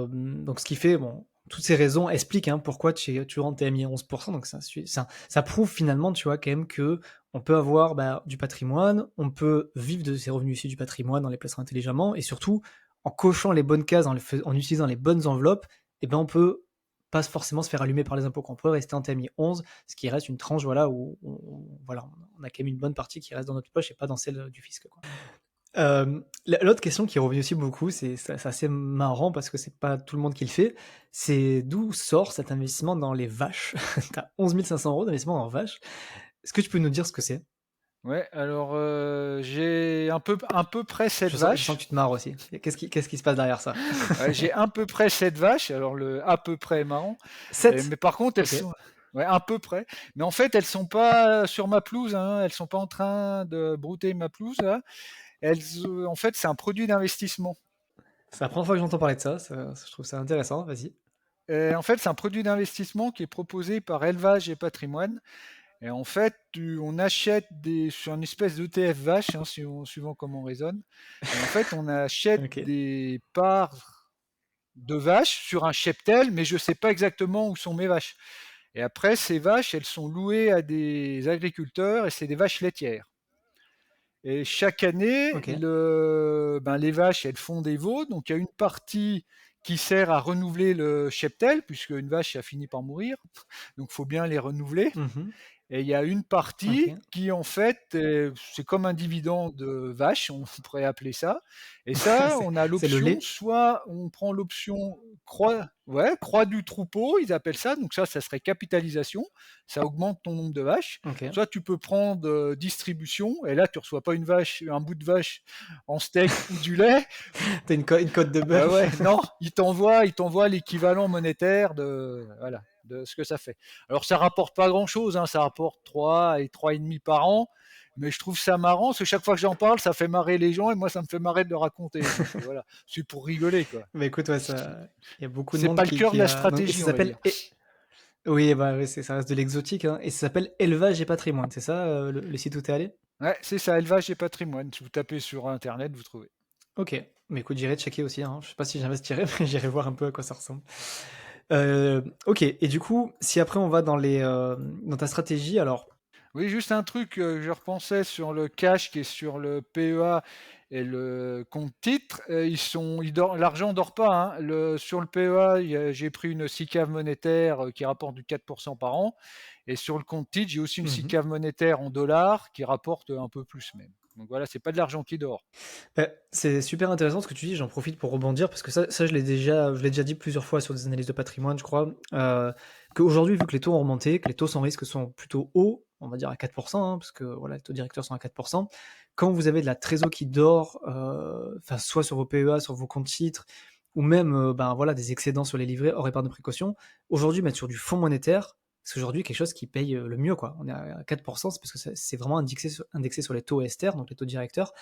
A: donc ce qui fait bon, toutes ces raisons expliquent, hein, pourquoi tu rentres tes mis 11 donc ça prouve finalement, tu vois, quand même qu'on peut avoir, bah, du patrimoine, on peut vivre de ses revenus issus du patrimoine en les plaçant intelligemment et surtout en cochant les bonnes cases, en utilisant les bonnes enveloppes et ben, on peut pas forcément se faire allumer par les impôts, qu'on peut rester en TMI 11, ce qui reste une tranche, voilà, où voilà, on a quand même une bonne partie qui reste dans notre poche et pas dans celle, du fisc, quoi. L'autre question qui revient aussi beaucoup, c'est assez marrant parce que c'est pas tout le monde qui le fait, c'est d'où sort cet investissement dans les vaches? Tu as 11 500 € d'investissement dans vaches. Est-ce que tu peux nous dire ce que c'est?
B: Ouais, alors j'ai un peu près 7
A: Je sens que
B: vaches.
A: tu te marres aussi. Qu'est-ce qui se passe derrière ça?
B: Ouais, j'ai un peu près 7 vaches. Alors le à peu près est marrant.
A: 7?
B: Mais par contre, elles
A: OK.
B: sont ouais, à peu près. Mais en fait, elles sont pas sur ma pelouse, hein. Elles sont pas en train de brouter ma pelouse là. En fait, c'est un produit d'investissement.
A: C'est la première fois que j'entends parler de ça, je trouve ça intéressant, vas-y.
B: Et en fait, c'est un produit d'investissement qui est proposé par Élevage et Patrimoine. Et en fait, on achète sur une espèce d'ETF vache, hein, suivant comment on raisonne. Et en fait, on achète
A: OK.
B: des parts de vaches sur un cheptel, mais je ne sais pas exactement où sont mes vaches. Et après, ces vaches, elles sont louées à des agriculteurs et c'est des vaches laitières. Et chaque année,
A: OK.
B: les vaches, elles font des veaux. Donc, il y a une partie qui sert à renouveler le cheptel, puisque une vache a fini par mourir. Donc, il faut bien les renouveler.
A: Mmh.
B: et il y a une partie
A: OK.
B: qui en fait, c'est comme un dividende, vache, on pourrait appeler ça, et ça,
A: C'est
B: on a
A: c'est le
B: l'option,
A: lait?
B: soit on prend l'option croix du troupeau, ils appellent ça, donc ça serait capitalisation, ça augmente ton nombre de vaches.
A: OK.
B: Soit tu peux prendre, distribution, et là tu reçois pas une vache, un bout de vache en steak ou du lait.
A: Tu une côte de
B: Ah
A: bœuf.
B: ouais, non, il t'envoie l'équivalent monétaire de voilà, de ce que ça fait. Alors ça rapporte pas grand-chose, hein, ça rapporte 3 et 3,5 par an, mais je trouve ça marrant, parce que chaque fois que j'en parle, ça fait marrer les gens et moi ça me fait marrer de le raconter, donc voilà, c'est pour rigoler, quoi.
A: Bah, écoute, ouais, ça il y a beaucoup de
B: C'est
A: monde
B: pas le cœur de
A: qui
B: la
A: a donc et
B: stratégie,
A: ça
B: on va dire.
A: s'appelle oui, bah, oui, ça reste de l'exotique, hein, et ça s'appelle Élevage et Patrimoine, c'est ça, le site où tu es allé?
B: Ouais, c'est ça, élevage et patrimoine. Si vous tapez sur internet, vous trouvez.
A: OK. Mais écoute, j'irai checker aussi, hein. Je sais pas si j'investirai, mais j'irai voir un peu à quoi ça ressemble. OK, et du coup, si après on va dans dans ta stratégie, alors
B: Oui, juste un truc, je repensais sur le cash qui est sur le PEA et le compte titre, l'argent dort pas, hein. Sur le PEA, j'ai pris une SICAV monétaire, qui rapporte du 4% par an, et sur le compte titre, j'ai aussi une
A: mmh
B: SICAV monétaire en dollars qui rapporte, un peu plus même. Donc voilà, c'est pas de l'argent qui dort.
A: c'est super intéressant ce que tu dis, j'en profite pour rebondir parce que ça je l'ai déjà dit plusieurs fois sur des analyses de patrimoine, je crois, qu'aujourd'hui, vu que les taux ont remonté, que les taux sans risque sont plutôt hauts, on va dire à 4, hein, parce que voilà, les taux directeurs sont à 4. Quand vous avez de la trésor qui dort, enfin, soit sur vos PEA, sur vos comptes titres, ou même, ben, voilà, des excédents sur les livrets hors épargne de précaution, aujourd'hui, mettre sur du fonds monétaire, c'est aujourd'hui quelque chose qui paye, le mieux, quoi. On est à 4, c'est parce que c'est vraiment indexé sur les taux STR, donc les taux directeurs.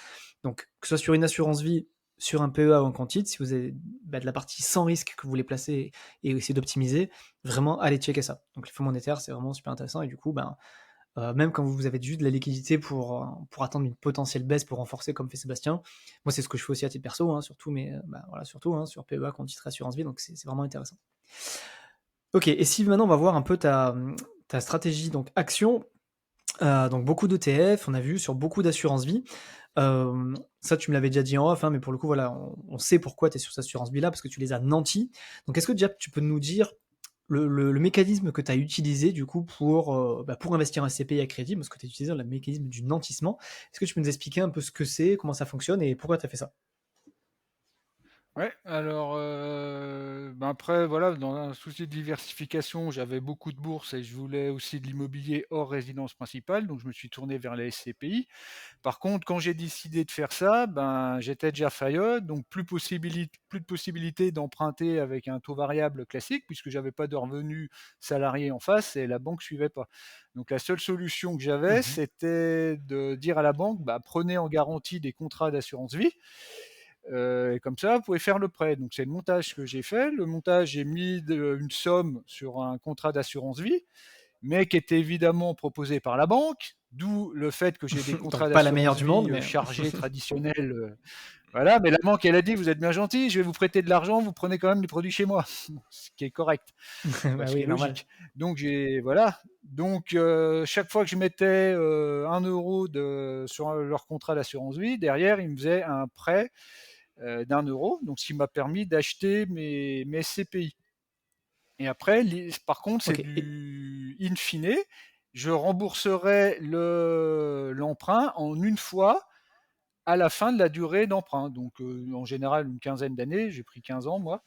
A: Donc, que ce soit sur une assurance vie, sur un PEA ou un compte titre, si vous avez bah, de la partie sans risque que vous voulez placer et essayer d'optimiser, vraiment allez checker ça. Donc les fonds monétaires, c'est vraiment super intéressant et du coup, ben, même quand vous avez juste de la liquidité pour attendre une potentielle baisse pour renforcer comme fait Sébastien, moi c'est ce que je fais aussi à titre perso, hein, surtout, mais bah, voilà, surtout hein, sur PEA, compte titre, assurance vie, donc c'est vraiment intéressant. Ok, et si maintenant on va voir un peu ta stratégie, donc action, donc beaucoup d'ETF, on a vu sur beaucoup d'assurance vie. Ça, tu me l'avais déjà dit en off, hein, mais pour le coup, voilà, on sait pourquoi tu es sur cette assurance vie-là, parce que tu les as nantis. Donc, est-ce que déjà tu peux nous dire le mécanisme que tu as utilisé du coup pour investir un CPI à crédit, parce que tu as utilisé le mécanisme du nantissement. Est-ce que tu peux nous expliquer un peu ce que c'est, comment ça fonctionne et pourquoi tu as fait ça?
B: Ouais, alors, après voilà, dans un souci de diversification, j'avais beaucoup de bourses et je voulais aussi de l'immobilier hors résidence principale, donc je me suis tourné vers les SCPI. Par contre, quand j'ai décidé de faire ça, ben, j'étais déjà faillot, donc plus de possibilité d'emprunter avec un taux variable classique, puisque j'avais pas de revenus salariés en face et la banque suivait pas. Donc la seule solution que j'avais,
A: Mhm.
B: c'était de dire à la banque, bah, prenez en garantie des contrats d'assurance vie. Et comme ça, vous pouvez faire le prêt. Donc c'est le montage que j'ai fait. Le montage, j'ai mis une somme sur un contrat d'assurance vie, mais qui était évidemment proposé par la banque, d'où le fait que j'ai des contrats
A: Donc, pas la meilleure
B: d'assurance
A: du monde,
B: vie
A: mais.
B: chargés traditionnels. Voilà, mais la banque, elle a dit, vous êtes bien gentil, je vais vous prêter de l'argent, vous prenez quand même les produits chez moi, ce qui est correct,
A: Bah
B: ce qui
A: oui,
B: est
A: normal.
B: logique. Donc voilà. Donc chaque fois que je mettais 1 euro sur leur contrat d'assurance vie, derrière, ils me faisaient un prêt d'1 euro, donc ce qui m'a permis d'acheter mes SCPI. Et après, par contre, c'est
A: Ok.
B: du in fine. Je rembourserai l'emprunt en une fois à la fin de la durée d'emprunt. Donc, en général, une quinzaine d'années. J'ai pris 15 ans, moi.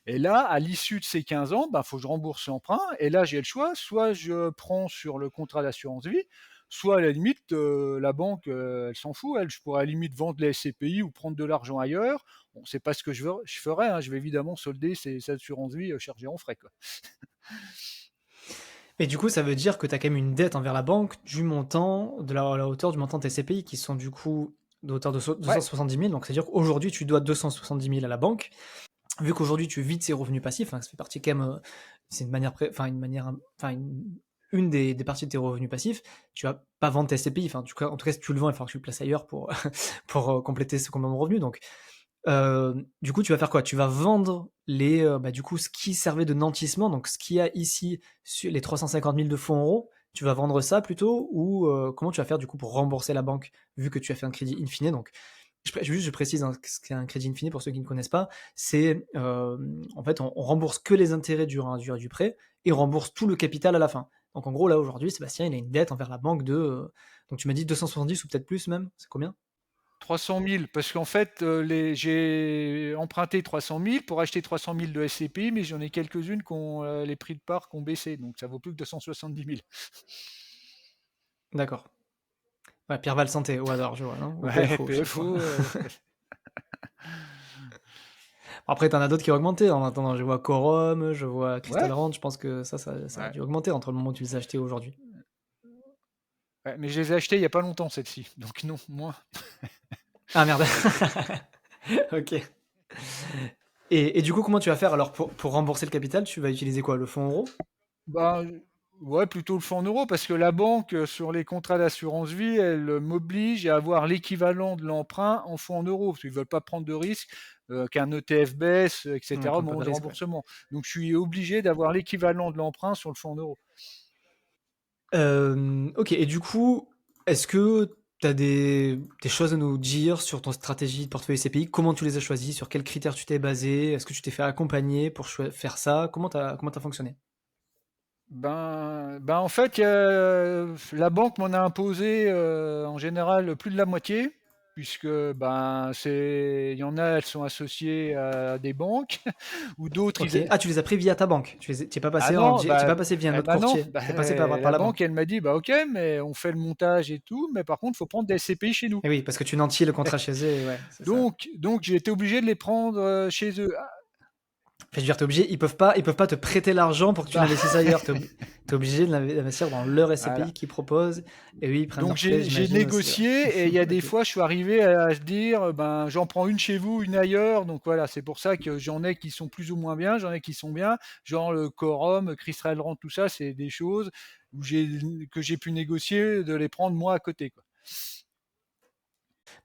B: Et là, à l'issue de ces 15 ans, il faut que je rembourse l'emprunt. Et là, j'ai le choix. Soit je prends sur le contrat d'assurance vie, soit à la limite, la banque, elle s'en fout. Je pourrais à la limite vendre les SCPI ou prendre de l'argent ailleurs. Bon, c'est pas ce que je ferais, hein. Je vais évidemment solder ces assurances vie chargées en frais, quoi.
A: Et du coup, ça veut dire que tu as quand même une dette envers la banque du montant, la hauteur du montant de tes CPI, qui sont du coup de hauteur de
B: Ouais,
A: 270 000. Donc, c'est-à-dire qu'aujourd'hui, tu dois 270 000 à la banque. Vu qu'aujourd'hui, tu vides ses revenus passifs, hein, ça fait partie quand même, c'est une manière, enfin, une des parties de tes revenus passifs, tu vas pas vendre tes SCPI. Enfin, en tout cas, si tu le vends, il va falloir que tu le places ailleurs pour, pour compléter ce complément de revenu. Donc, du coup, tu vas faire quoi? Tu vas vendre du coup, ce qui servait de nantissement, donc ce qu'il y a ici sur les 350 000 de fonds euros, tu vas vendre ça plutôt ou comment tu vas faire du coup pour rembourser la banque vu que tu as fait un crédit in fine? Donc, je précise hein, ce qu'est un crédit in fine pour ceux qui ne connaissent pas. C'est en fait, on rembourse que les intérêts durant la durée du prêt et on rembourse tout le capital à la fin. Donc en gros, là, aujourd'hui, Sébastien, il a une dette envers la banque de, donc tu m'as dit 270 ou peut-être plus même? C'est combien?
B: 300 000, parce qu'en fait, j'ai emprunté 300 000 pour acheter 300 000 de SCPI, mais j'en ai quelques-unes qui ont les prix de part qui ont baissé, donc ça vaut plus que 270 000.
A: D'accord. Ouais, Pierre Val Santé, au hasard, je vois, non? Au
B: Ouais,
A: PFO, je sais pas quoi.
B: PFO.
A: Après, t'en as d'autres qui ont augmenté en attendant. Je vois Quorum, je vois
B: Ouais,
A: Crystal Ranch, je pense que ça a
B: ouais,
A: dû augmenter entre le moment où tu les as achetés et aujourd'hui.
B: ouais, mais je les ai achetées il y a pas longtemps, celles-ci, donc non, moins.
A: Ah merde. Ok. Et du coup, comment tu vas faire alors pour rembourser le capital? Tu vas utiliser quoi? Le fonds euro?
B: Bah, ouais, plutôt le fonds en euros, parce que la banque, sur les contrats d'assurance vie, elle m'oblige à avoir l'équivalent de l'emprunt en fonds en euros, parce qu'ils veulent pas prendre de risque qu'un ETF baisse,
A: Ouais,
B: etc., au
A: prendre pas
B: moment
A: de
B: du
A: risque, ouais.
B: remboursement. Donc je suis obligé d'avoir l'équivalent de l'emprunt sur le fonds en euros.
A: Ok, et du coup, est-ce que tu as des choses à nous dire sur ton stratégie de portefeuille CPI? Comment tu les as choisis? Sur quels critères tu t'es basé? Est-ce que tu t'es fait accompagner pour faire ça? Comment t'as fonctionné?
B: Ben, en fait, la banque m'en a imposé en général plus de la moitié, puisque ben, il y en a, elles sont associées à des banques, ou d'autres,
A: Ok. Ah, tu les as pris via ta banque. Tu es pas
B: Ah
A: passé
B: non,
A: t'es
B: bah,
A: pas passé via un autre
B: bah non,
A: courtier.
B: bah,
A: T'es passé par
B: la
A: la
B: banque,
A: banque.
B: elle m'a dit, bah ok, mais on fait le montage et tout, mais par contre, il faut prendre des SCPI chez nous.
A: Et oui, parce que tu nantis le contrat chez eux, et ouais, c'est ça.
B: Donc j'ai été obligé de les prendre chez eux. Ah,
A: Enfin, je veux dire, t'es obligé, ils peuvent pas te prêter l'argent pour que tu
B: bah,
A: l'investisses ailleurs. T'es obligé de d'investir dans leur
B: voilà.
A: SCPI qu'ils proposent, et eux, ils prennent
B: Donc
A: leurs frais,
B: j'ai
A: j'imagine aussi,
B: négocié et il y a
A: ouais.
B: des
A: Ok.
B: fois je suis arrivé à se dire ben j'en prends une chez vous, une ailleurs. Donc voilà, c'est pour ça que j'en ai qui sont plus ou moins bien, j'en ai qui sont bien, genre le Quorum, Crystal Rand, tout ça, c'est des choses où que j'ai pu négocier de les prendre moi à côté, quoi.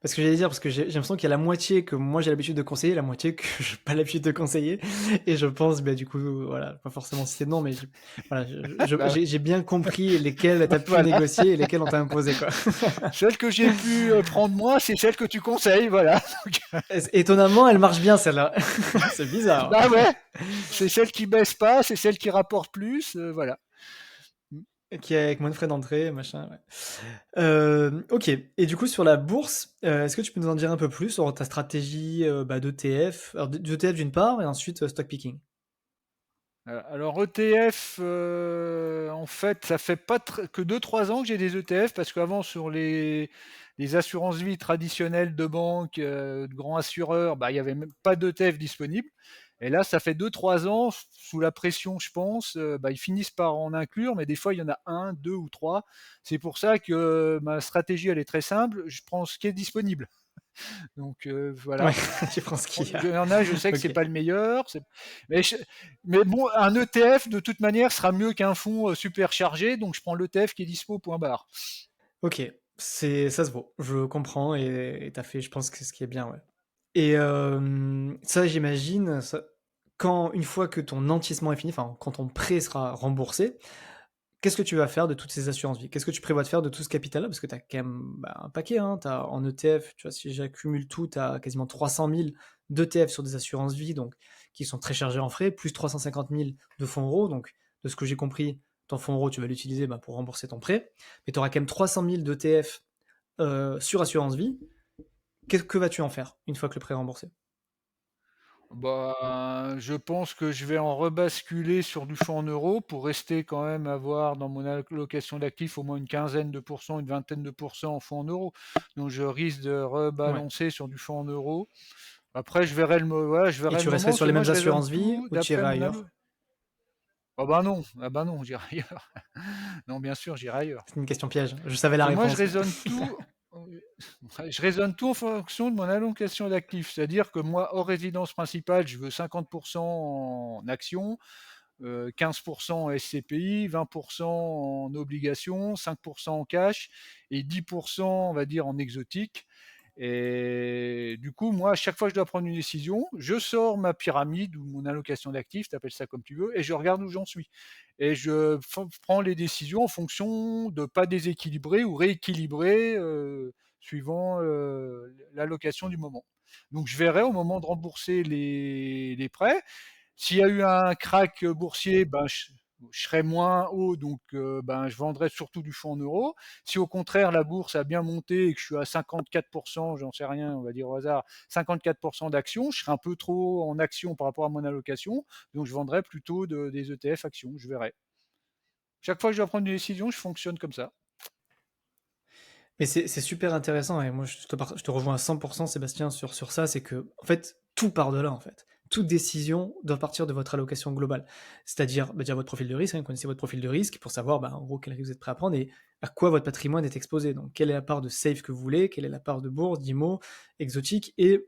A: Parce que j'allais dire, parce que j'ai l'impression qu'il y a la moitié que moi j'ai l'habitude de conseiller, la moitié que j'ai pas l'habitude de conseiller. Et je pense, bah, du coup, voilà, pas forcément citer de nom, mais voilà,
B: Bah,
A: j'ai bien compris lesquels t'as pu
B: voilà.
A: négocier et lesquels on t'a imposé, quoi.
B: Celle que j'ai pu prendre moi, c'est celle que tu conseilles, voilà.
A: Étonnamment, elle marche bien, celle-là. C'est bizarre.
B: Bah ouais, c'est celle qui baisse pas, c'est celle qui rapporte plus, voilà.
A: Qui est avec moins de frais d'entrée, machin, ouais. Ok. Et du coup, sur la bourse, est-ce que tu peux nous en dire un peu plus sur ta stratégie bah, d'ETF? Alors, d'ETF d'une part, et ensuite stock picking.
B: Alors ETF, en fait, ça fait pas que 2-3 ans que j'ai des ETF, parce qu'avant sur les assurances vie traditionnelles de banque, de grands assureurs, bah, il y avait même pas d'ETF disponible. Et là, ça fait 2-3 ans, sous la pression, je pense, bah, ils finissent par en inclure, mais des fois, il y en a un, deux ou trois. C'est pour ça que ma stratégie, elle est très simple. Je prends ce qui est disponible. Donc
A: Ouais,
B: voilà.
A: tu prends ce qu'il y
B: Il
A: a.
B: y en a, je sais que c'est
A: Ok.
B: pas le meilleur. Mais, mais bon, un ETF de toute manière sera mieux qu'un fonds super chargé, donc je prends l'ETF qui est dispo, point barre.
A: Ok. Ça se vaut. Je comprends et t'as fait, je pense que c'est ce qui est bien, ouais. Et ça, j'imagine, quand une fois que ton nantissement est fini, enfin, quand ton prêt sera remboursé, qu'est-ce que tu vas faire de toutes ces assurances vie? Qu'est-ce que tu prévois de faire de tout ce capital-là? Parce que tu as quand même bah, un paquet, hein. Tu as en ETF, tu vois, si j'accumule tout, tu as quasiment 300 000 d'ETF sur des assurances vie, donc qui sont très chargés en frais, plus 350 000 de fonds euros. Donc, de ce que j'ai compris, ton fonds euro, tu vas l'utiliser bah, pour rembourser ton prêt. Mais tu auras quand même 300 000 d'ETF sur assurance vie. Que vas-tu en faire une fois que le prêt est remboursé?
B: Bah, je pense que je vais en rebasculer sur du fonds en euros pour rester quand même avoir dans mon allocation d'actifs au moins une quinzaine de pourcents, une vingtaine de pourcents en fonds en euros. Donc je risque de
A: Ouais.
B: rebalancer sur du fonds en euros. Après, voilà, je
A: Et
B: verrai
A: tu
B: le
A: resterais
B: moment, parce
A: sur
B: que
A: les
B: moi
A: mêmes
B: je raisonne
A: assurances vie
B: tout
A: ou tu irais
B: d'après mon
A: ailleurs?
B: allo. Ah bah non, j'irai ailleurs. Non, bien sûr, j'irai ailleurs.
A: C'est une question piège. Je savais la
B: Parce que moi,
A: réponse, mais.
B: je raisonne tout en fonction de mon allocation d'actifs. C'est-à-dire que moi, hors résidence principale, je veux 50% en actions, 15% en SCPI, 20% en obligations, 5% en cash et 10%, on va dire, en exotique. Et du coup, moi, à chaque fois que je dois prendre une décision, je sors ma pyramide ou mon allocation d'actifs, tu appelles ça comme tu veux, et je regarde où j'en suis. Et je prends les décisions en fonction de pas déséquilibrer ou rééquilibrer suivant l'allocation du moment. Donc je verrai au moment de rembourser les prêts. S'il y a eu un crack boursier, ben, je serais moins haut, donc ben, je vendrais surtout du fonds en euros. Si au contraire la bourse a bien monté et que je suis à 54%, j'en sais rien, on va dire au hasard, 54% d'actions, je serais un peu trop en actions par rapport à mon allocation, donc je vendrais plutôt des ETF actions, je verrai. Chaque fois que je dois prendre une décision, je fonctionne comme ça.
A: Mais c'est super intéressant et moi je te rejoins à 100% Sébastien sur ça, c'est que en fait tout part de là en fait. Toute décision doit partir de votre allocation globale. C'est-à-dire bah, déjà votre profil de risque, hein, vous connaissez votre profil de risque pour savoir bah, en gros quel risque vous êtes prêt à prendre et à quoi votre patrimoine est exposé. Donc quelle est la part de safe que vous voulez, quelle est la part de bourse, d'IMO, exotique et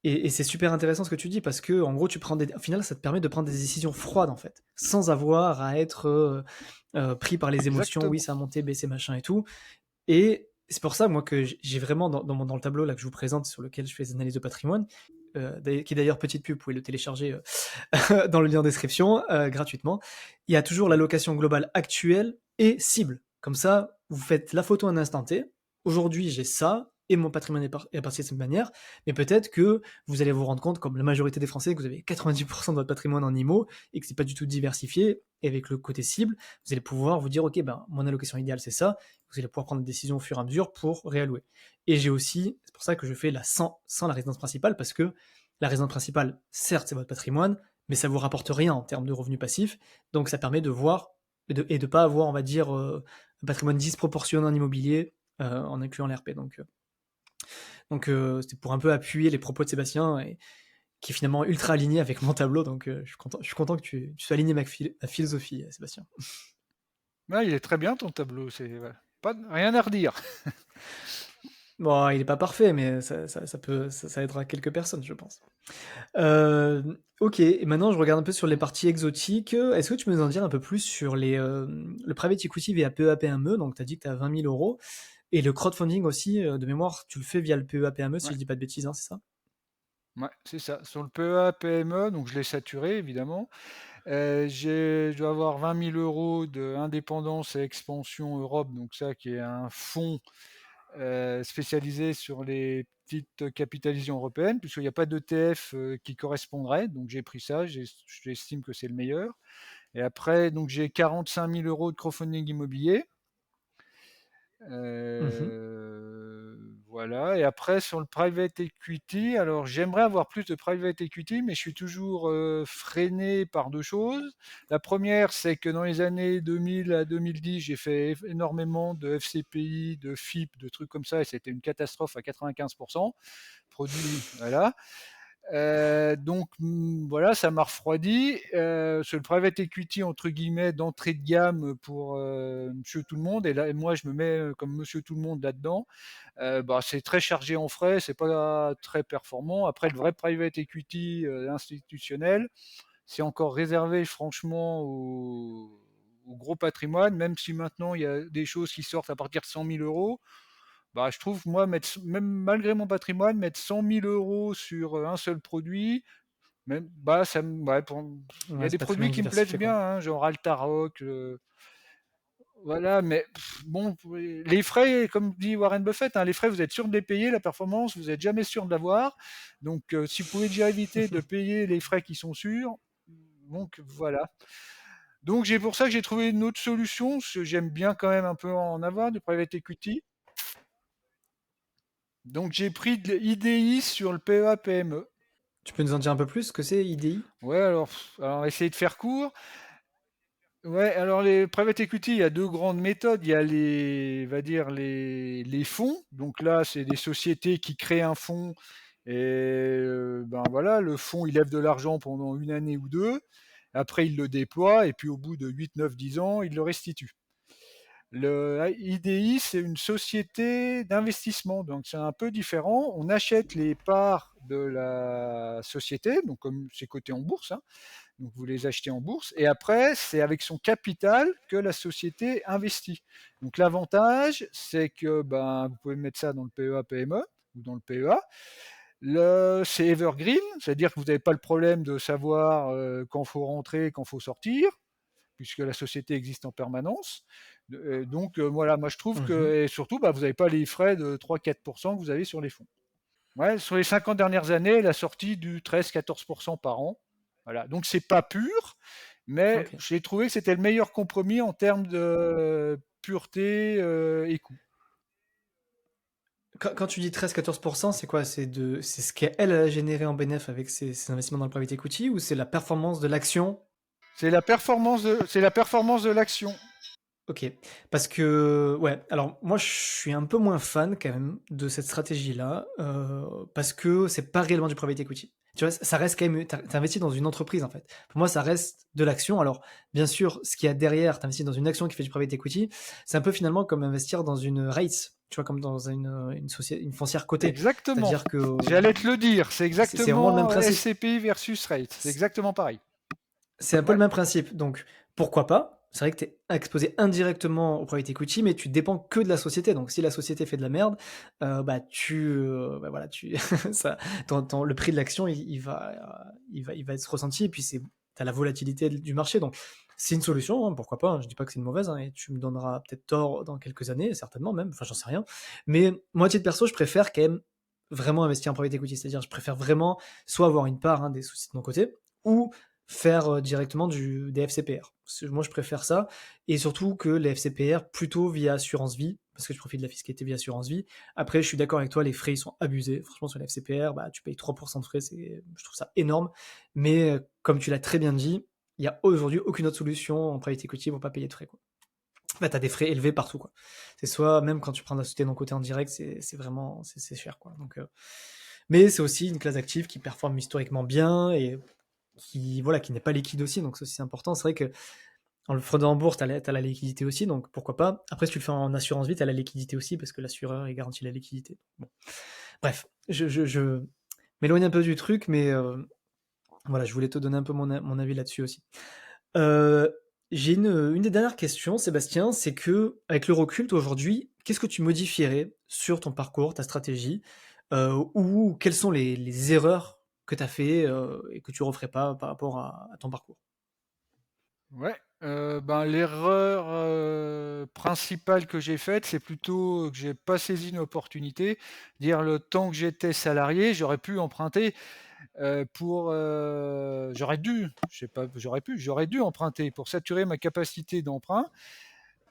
A: c'est super intéressant ce que tu dis parce que en gros au final ça te permet de prendre des décisions froides en fait, sans avoir à être pris par les émotions, oui
B: Exactement.
A: ça a monté, baissé, machin et tout. Et c'est pour ça, moi, que j'ai vraiment dans le tableau là que je vous présente, sur lequel je fais des analyses de patrimoine, qui est d'ailleurs petite pub, vous pouvez le télécharger dans le lien en description gratuitement. Il y a toujours l'allocation globale actuelle et cible. Comme ça, vous faites la photo à un instant T. Aujourd'hui, j'ai ça et mon patrimoine est parti de cette manière. Mais peut-être que vous allez vous rendre compte, comme la majorité des Français, que vous avez 90% de votre patrimoine en IMO et que c'est pas du tout diversifié. Et avec le côté cible, vous allez pouvoir vous dire, ok, ben mon allocation idéale c'est ça. Vous allez pouvoir prendre des décisions au fur et à mesure pour réallouer. Et j'ai aussi, c'est pour ça que je fais la sans la résidence principale, parce que la résidence principale, certes, c'est votre patrimoine, mais ça vous rapporte rien en termes de revenus passifs. Donc ça permet de voir et de pas avoir, on va dire, un patrimoine disproportionné en immobilier en incluant l'RP. Donc, c'était pour un peu appuyer les propos de Sébastien et qui est finalement ultra aligné avec mon tableau. Donc je suis content que tu sois aligné avec ma philosophie, Sébastien.
B: Ouais, il est très bien ton tableau, c'est voilà. Pas rien à redire.
A: Bon, il est pas parfait, mais ça aidera quelques personnes, je pense. OK, et maintenant je regarde un peu sur les parties exotiques. Est-ce que tu peux nous en dire un peu plus sur le private equity via PEA-PME? Donc tu as dit que tu as 20 000 € et le crowdfunding aussi, de mémoire, tu le fais via le PEA-PME si
B: Ouais.
A: je dis pas de bêtises, hein, c'est ça?
B: Ouais, c'est ça. Sur le PEA, PME, donc je l'ai saturé évidemment. Je dois avoir 20 000 € de Indépendance et Expansion Europe, donc ça qui est un fonds spécialisé sur les petites capitalisations européennes, puisqu'il n'y a pas d'ETF qui correspondrait. Donc j'ai pris ça, j'estime que c'est le meilleur. Et après, donc j'ai 45 000 € de crowdfunding immobilier.
A: Mmh.
B: Voilà. Et après, sur le private equity, alors j'aimerais avoir plus de private equity, mais je suis toujours freiné par deux choses. La première, c'est que dans les années 2000 à 2010, j'ai fait énormément de FCPI, de FIP, de trucs comme ça, et c'était une catastrophe à 95%. Produit, voilà. Voilà, ça m'a refroidi. Sur le private equity, entre guillemets, d'entrée de gamme pour monsieur tout le monde, et là, et moi je me mets comme monsieur tout le monde là-dedans, bah, c'est très chargé en frais, c'est pas très performant. Après, le vrai private equity institutionnel, c'est encore réservé franchement au gros patrimoine, même si maintenant il y a des choses qui sortent à partir de 100 000 euros. Bah, je trouve, moi, même malgré mon patrimoine, mettre 100 000 € sur un seul produit, même, bah, ouais, il y
A: Ouais,
B: a
A: c'est
B: des
A: pas très
B: produits
A: bien
B: qui me plaisent
A: diversifié,
B: bien,
A: quoi.
B: hein, genre Altaroc, voilà, mais bon, les frais, comme dit Warren Buffett, hein, les frais, vous êtes sûr de les payer, la performance, vous n'êtes jamais sûr de l'avoir. Donc, si vous pouvez déjà éviter de payer les frais qui sont sûrs, donc voilà. Donc, c'est pour ça que j'ai trouvé une autre solution, parce que j'aime bien quand même un peu en avoir du private equity. Donc j'ai pris de l'IDI sur le PEA-PME.
A: Tu peux nous en dire un peu plus ce que c'est IDI?
B: Ouais, alors essayer de faire court. Ouais, alors les private equity, il y a deux grandes méthodes. Il y a va dire les fonds. Donc là, c'est des sociétés qui créent un fonds et ben voilà, le fonds il lève de l'argent pendant une année ou deux. Après, il le déploie et puis au bout de 8, 9, 10 ans, il le restitue. Le IDI, c'est une société d'investissement, donc c'est un peu différent. On achète les parts de la société, donc comme c'est coté en bourse, hein, donc vous les achetez en bourse, et après, c'est avec son capital que la société investit. Donc l'avantage, c'est que ben, vous pouvez mettre ça dans le PEA-PME ou dans le PEA. C'est evergreen, c'est-à-dire que vous n'avez pas le problème de savoir quand il faut rentrer, quand il faut sortir, puisque la société existe en permanence. Donc voilà, moi je trouve
A: Mmh.
B: que, et surtout, bah, vous n'avez pas les frais de 3-4% que vous avez sur les fonds. Ouais, sur les 50 dernières années, la sortie du 13-14% par an. Voilà. Donc c'est pas pur. Mais
A: OK.
B: j'ai trouvé que c'était le meilleur compromis en termes de pureté et coût.
A: Quand tu dis 13-14%, c'est quoi? C'est ce qu'elle a généré en bénéf avec ses investissements dans le private equity ou c'est la performance de l'action?
B: C'est la performance de l'action.
A: OK. Parce que ouais, alors moi je suis un peu moins fan quand même de cette stratégie-là, parce que c'est pas réellement du private equity. Tu vois? Ça reste quand même tu investis dans une entreprise, en fait. Pour moi, ça reste de l'action. Alors, bien sûr, ce qu'il y a derrière, tu investis dans une action qui fait du private equity, c'est un peu finalement comme investir dans une REIT, tu vois? Comme dans une foncière cotée.
B: Exactement.
A: C'est-à-dire que
B: J'allais te le dire, c'est
A: c'est vraiment le même
B: exactement
A: principe.
B: SCPI versus rate. C'est exactement pareil.
A: C'est un peu
B: Ouais,
A: le même principe, donc pourquoi pas? C'est vrai que tu es exposé indirectement au private equity, mais tu dépends que de la société. Donc si la société fait de la merde, bah voilà, tu ça le prix de l'action, il va être ressenti et puis tu as la volatilité du marché. Donc c'est une solution, hein, pourquoi pas, hein, je dis pas que c'est une mauvaise, hein, et tu me donneras peut-être tort dans quelques années, certainement même, enfin j'en sais rien. Mais moi, à titre perso, je préfère quand même vraiment investir en private equity. C'est-à-dire je préfère vraiment soit avoir une part, hein, des soucis de mon côté, ou faire directement des FCPR. Moi, je préfère ça. Et surtout que les FCPR, plutôt via assurance vie, parce que je profite de la fiscalité via assurance vie. Après, je suis d'accord avec toi, les frais, ils sont abusés. Franchement, sur les FCPR, bah, tu payes 3% de frais, je trouve ça énorme. Mais comme tu l'as très bien dit, il n'y a aujourd'hui aucune autre solution en private equity pour pas payer de frais, quoi. Bah, tu as des frais élevés partout, quoi. C'est soit, même quand tu prends de la société non cotée en direct, c'est vraiment, c'est cher, quoi. Donc, mais c'est aussi une classe d'actifs qui performe historiquement bien et qui n'est pas liquide aussi, donc ça aussi c'est important. C'est vrai que en le faisant en bourse, tu as la liquidité aussi, donc pourquoi pas. Après, si tu le fais en assurance vie, tu as la liquidité aussi, parce que l'assureur, il garantit la liquidité. Bon. Bref, je m'éloigne un peu du truc, mais voilà, je voulais te donner un peu mon avis là-dessus aussi. Euh, j'ai une des dernières questions, Sébastien, c'est que avec le recul, toi, aujourd'hui, qu'est-ce que tu modifierais sur ton parcours, ta stratégie, ou quelles sont les erreurs que tu as fait et que tu referais pas par rapport à ton parcours?
B: ouais. Ben, l'erreur principale que j'ai faite, c'est plutôt que j'ai pas saisi une opportunité. Dire le temps que j'étais salarié, j'aurais pu emprunter j'aurais dû, je sais pas, j'aurais dû emprunter pour saturer ma capacité d'emprunt.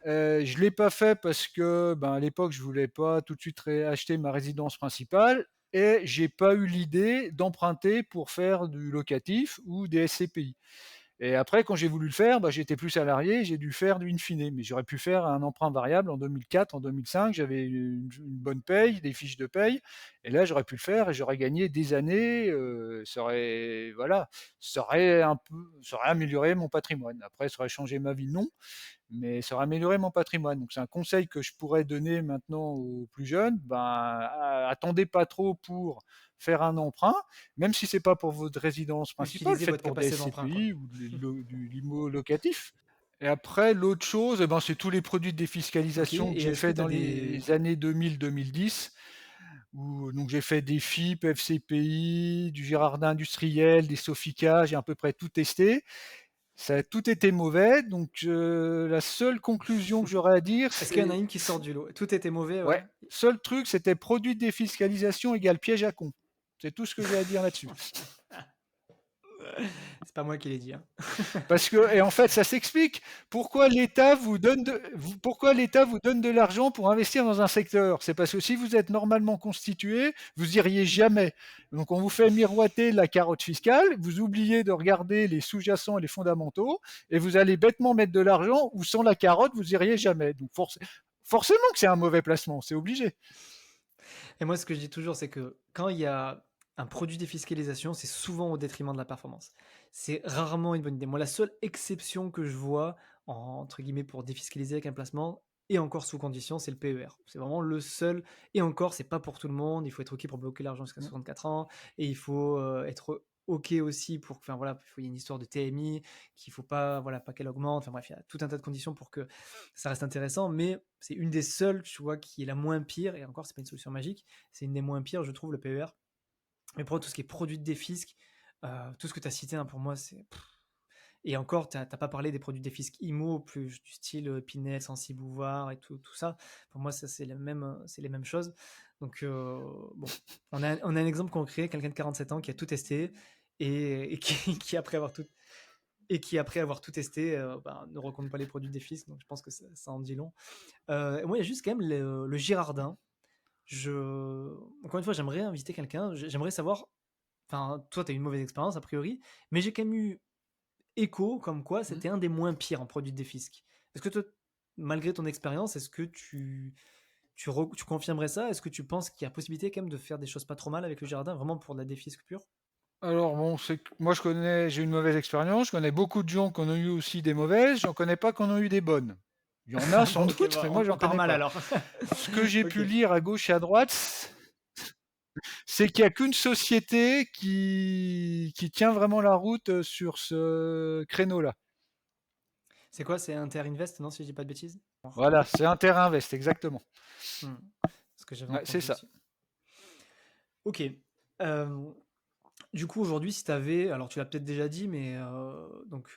B: Je l'ai pas fait parce que, ben, à l'époque, je voulais pas tout de suite acheter ma résidence principale et j'ai pas eu l'idée d'emprunter pour faire du locatif ou des SCPI. Et après, quand j'ai voulu le faire, bah, j'étais plus salarié, j'ai dû faire du in fine. Mais j'aurais pu faire un emprunt variable en 2004, en 2005. J'avais une bonne paye, des fiches de paye. Et là, j'aurais pu le faire et j'aurais gagné des années. Voilà, ça aurait amélioré mon patrimoine. Après, ça aurait changé ma vie, non, mais ça aurait amélioré mon patrimoine. Donc, c'est un conseil que je pourrais donner maintenant aux plus jeunes. Ben, attendez pas trop pour faire un emprunt, même si c'est pas pour votre résidence principale,
A: Utilisez
B: faites
A: votre
B: pour des
A: capacité d'emprunt, quoi.
B: SCPI ou du limo locatif. Et après, l'autre chose, eh ben, c'est tous les produits de
A: Ok,
B: défiscalisation que
A: et
B: j'ai
A: est-ce que
B: fait
A: tu as
B: dans
A: des...
B: les années 2000-2010, où donc j'ai fait des FIP, FCPI, du Girardin industriel, des Sofica, j'ai à peu près tout testé. Ça a tout été mauvais, donc la seule conclusion que j'aurais à dire,
A: Est-ce qu'il y en a
B: c'est
A: une qui sort du lot? Tout était mauvais,
B: ouais,
A: ouais.
B: seul truc, c'était produit de défiscalisation égale piège à con. C'est tout ce que j'ai à dire là-dessus.
A: C'est pas moi qui l'ai dit, hein.
B: Parce que, et en fait, ça s'explique. Pourquoi l'État vous donne de l'argent pour investir dans un secteur? C'est parce que si vous êtes normalement constitué, vous iriez jamais. Donc, on vous fait miroiter la carotte fiscale, vous oubliez de regarder les sous-jacents et les fondamentaux, et vous allez bêtement mettre de l'argent où sans la carotte, vous iriez jamais. Donc, forcément que c'est un mauvais placement, c'est obligé.
A: Et moi, ce que je dis toujours, c'est que quand il y a un produit de défiscalisation, c'est souvent au détriment de la performance. C'est rarement une bonne idée. Moi, la seule exception que je vois, entre guillemets, pour défiscaliser avec un placement, et encore sous condition, c'est le PER. C'est vraiment le seul. Et encore, c'est pas pour tout le monde. Il faut être OK pour bloquer l'argent jusqu'à 64 ans. Et il faut être OK aussi pour enfin voilà, il y a une histoire de TMI, qu'il faut pas, voilà, pas qu'elle augmente. Enfin bref, il y a tout un tas de conditions pour que ça reste intéressant. Mais c'est une des seules, tu vois, qui est la moins pire. Et encore, c'est pas une solution magique, c'est une des moins pires, je trouve, le PER. Mais pour tout ce qui est produit de défisc, tout ce que tu as cité, hein, pour moi, c'est. Et encore, tu n'as pas parlé des produits de défisc IMO, plus du style Pinel, Sensi-Beauvoir et tout ça. Pour moi, ça, c'est les mêmes choses. Donc, bon, on a un exemple concret, quelqu'un de 47 ans qui a tout testé et qui, après avoir tout. et qui, après avoir tout testé, ne recommande pas les produits des fiscs. Donc, je pense que ça en dit long. Moi, il y a juste quand même le Girardin. Encore une fois, j'aimerais inviter quelqu'un. J'aimerais savoir. Enfin, toi, tu as eu une mauvaise expérience, a priori, mais j'ai quand même eu écho comme quoi
B: Mmh.
A: c'était un des moins pires en produits des fiscs. Est-ce que toi, malgré ton expérience, est-ce que tu confirmerais ça? Est-ce que tu penses qu'il y a possibilité quand même de faire des choses pas trop mal avec le Girardin, vraiment pour de la défisque pure?
B: Alors bon, moi j'ai eu une mauvaise expérience, je connais beaucoup de gens qui en ont eu aussi des mauvaises, j'en connais pas qui en ont eu des bonnes. Il y en a sans
A: Bon, ok,
B: doute,
A: bah,
B: mais moi j'en
A: on part
B: connais
A: mal
B: pas.
A: alors.
B: Ce que j'ai
A: Ok.
B: pu lire à gauche et à droite, c'est qu'il y a qu'une société qui tient vraiment la route sur ce créneau-là.
A: C'est quoi? C'est Interinvest, non, si je dis pas de bêtises?
B: Voilà, c'est Interinvest, exactement.
A: Hmm. Ce que j'avais
B: Ouais, c'est
A: entendu
B: ça.
A: aussi. Ok. Euh, du coup, aujourd'hui, si tu avais, alors tu l'as peut-être déjà dit, mais donc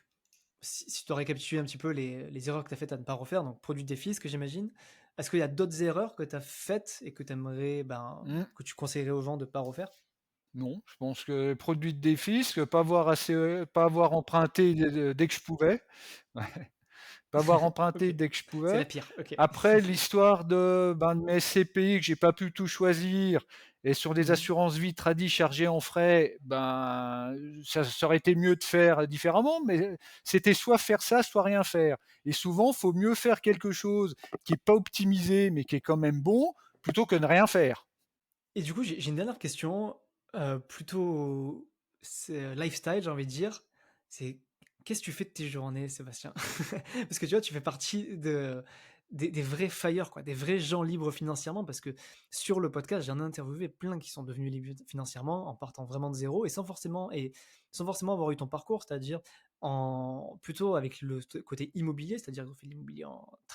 A: si tu dois récapituler un petit peu les erreurs que tu as faites à ne pas refaire, donc produit des fiscs, j'imagine, est-ce qu'il y a d'autres erreurs que tu as faites et que tu aimerais,
B: Hmm.
A: que tu conseillerais aux gens de ne pas refaire?
B: Non, je pense que produit de défisque, pas avoir emprunté dès que je pouvais. Ouais. Pas avoir emprunté
A: Ok.
B: dès que je
A: C'est
B: pouvais.
A: la pire, ok.
B: Après, l'histoire de mes SCPI que j'ai pas pu tout choisir et sur des
A: Mhm.
B: assurances vie tradis chargées en frais, ça aurait été mieux de faire différemment, mais c'était soit faire ça, soit rien faire. Et souvent, faut mieux faire quelque chose qui est pas optimisé, mais qui est quand même bon, plutôt que de rien faire.
A: Et du coup, j'ai une dernière question, plutôt lifestyle, j'ai envie de dire. C'est qu'est-ce que tu fais de tes journées, Sébastien? Parce que tu vois, tu fais partie des vrais fire, quoi, des vrais gens libres financièrement. Parce que sur le podcast, j'en ai interviewé plein qui sont devenus libres financièrement en partant vraiment de zéro et sans forcément avoir eu ton parcours, c'est-à-dire plutôt avec le côté immobilier, c'est-à-dire qu'ils ont fait de l'immobilier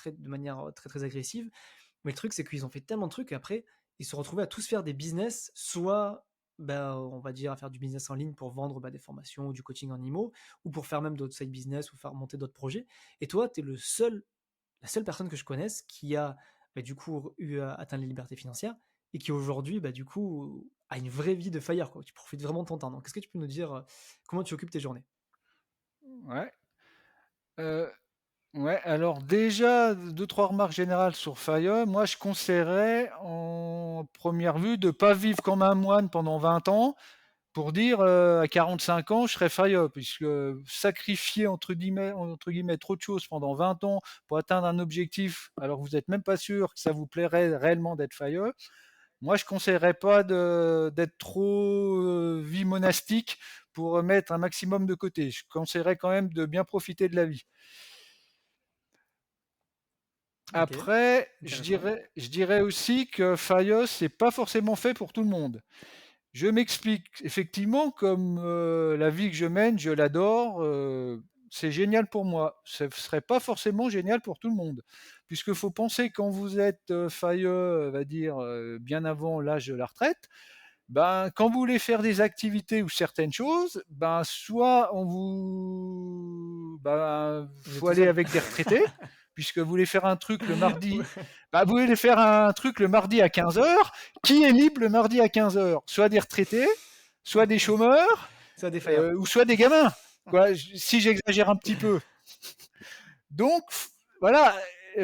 A: de manière très très agressive. Mais le truc, c'est qu'ils ont fait tellement de trucs qu'après, ils se retrouvaient à tous faire des business, soit, on va dire, à faire du business en ligne pour vendre des formations ou du coaching en IMO, ou pour faire même d'autres side business ou faire monter d'autres projets. Et toi, tu es la seule personne que je connaisse qui a, du coup, atteint les libertés financières et qui aujourd'hui, du coup, a une vraie vie de fire, quoi. Tu profites vraiment de ton temps. Donc, est-ce que tu peux nous dire comment tu occupes tes journées?
B: Ouais. Euh, Ouais, alors déjà, deux, trois remarques générales sur Fire. Moi, je conseillerais, en première vue, de pas vivre comme un moine pendant 20 ans pour dire à 45 ans, je serai Fire, puisque sacrifier, entre guillemets, trop de choses pendant 20 ans pour atteindre un objectif, alors que vous n'êtes même pas sûr que ça vous plairait réellement d'être Fire, moi, je conseillerais pas d'être trop vie monastique pour mettre un maximum de côté. Je conseillerais quand même de bien profiter de la vie.
A: Ok,
B: Après, je
A: intéressant.
B: dirais, je dirais aussi que Fios, c'est pas forcément fait pour tout le monde. Je m'explique. Effectivement, comme la vie que je mène, je l'adore. C'est génial pour moi. Ce ne serait pas forcément génial pour tout le monde. Puisque faut penser quand vous êtes on va dire, bien avant l'âge de la retraite, quand vous voulez faire des activités ou certaines choses, soit
A: Vous êtes
B: faut
A: tout
B: aller
A: seul.
B: avec des retraités, puisque vous voulez faire un truc le mardi, vous voulez faire un truc le mardi à 15 heures. Qui est libre le mardi à 15 heures? Soit des retraités, soit des chômeurs,
A: Ça des fire.
B: ou soit des gamins. Quoi, si j'exagère un petit peu. Donc, voilà,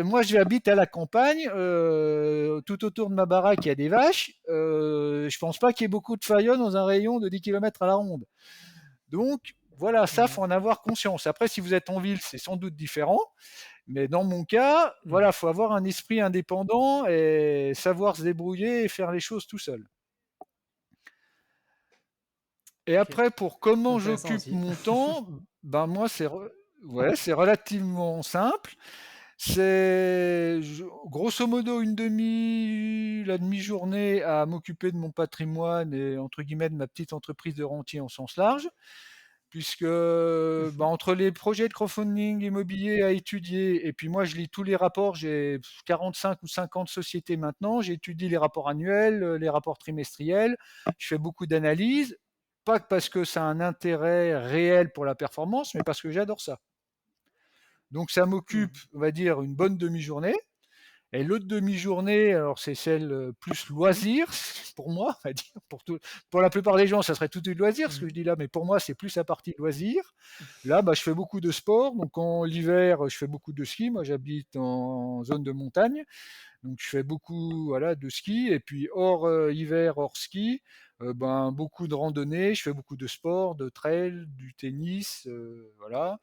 B: moi j'habite à la campagne, tout autour de ma baraque il y a des vaches, je pense pas qu'il y ait beaucoup de faillons dans un rayon de 10 km à la ronde. Donc, voilà, ça,
A: Ouais.
B: faut en avoir conscience. Après, si vous êtes en ville, c'est sans doute différent, mais dans mon cas,
A: Hmm.
B: voilà, faut avoir un esprit indépendant et savoir se débrouiller et faire les choses tout seul. Et
A: Ok,
B: après, pour comment
A: intéressant
B: j'occupe
A: aussi.
B: mon temps, moi, ouais, c'est relativement simple. C'est grosso modo la demi-journée à m'occuper de mon patrimoine et entre guillemets de ma petite entreprise de rentier en sens large, puisque
A: Mhm.
B: entre les projets de crowdfunding immobilier à étudier et puis moi je lis tous les rapports, j'ai 45 ou 50 sociétés maintenant, j'étudie les rapports annuels, les rapports trimestriels, je fais beaucoup d'analyses, pas parce que ça a un intérêt réel pour la performance, mais parce que j'adore ça. Donc ça m'occupe,
A: Hmm.
B: on va dire, une bonne demi-journée. Et l'autre demi-journée, alors c'est celle plus loisir pour moi, on va dire. Pour la plupart des gens, ça serait tout du loisir ce que
A: Mmh.
B: je dis là, mais pour moi, c'est plus la partie loisir. Là, bah, je fais beaucoup de sport. Donc en l'hiver, je fais beaucoup de ski. Moi, j'habite en zone de montagne, donc je fais beaucoup, voilà, de ski. Et puis hors hiver, hors ski, ben beaucoup de randonnée. Je fais beaucoup de sport, de trail, du tennis, voilà.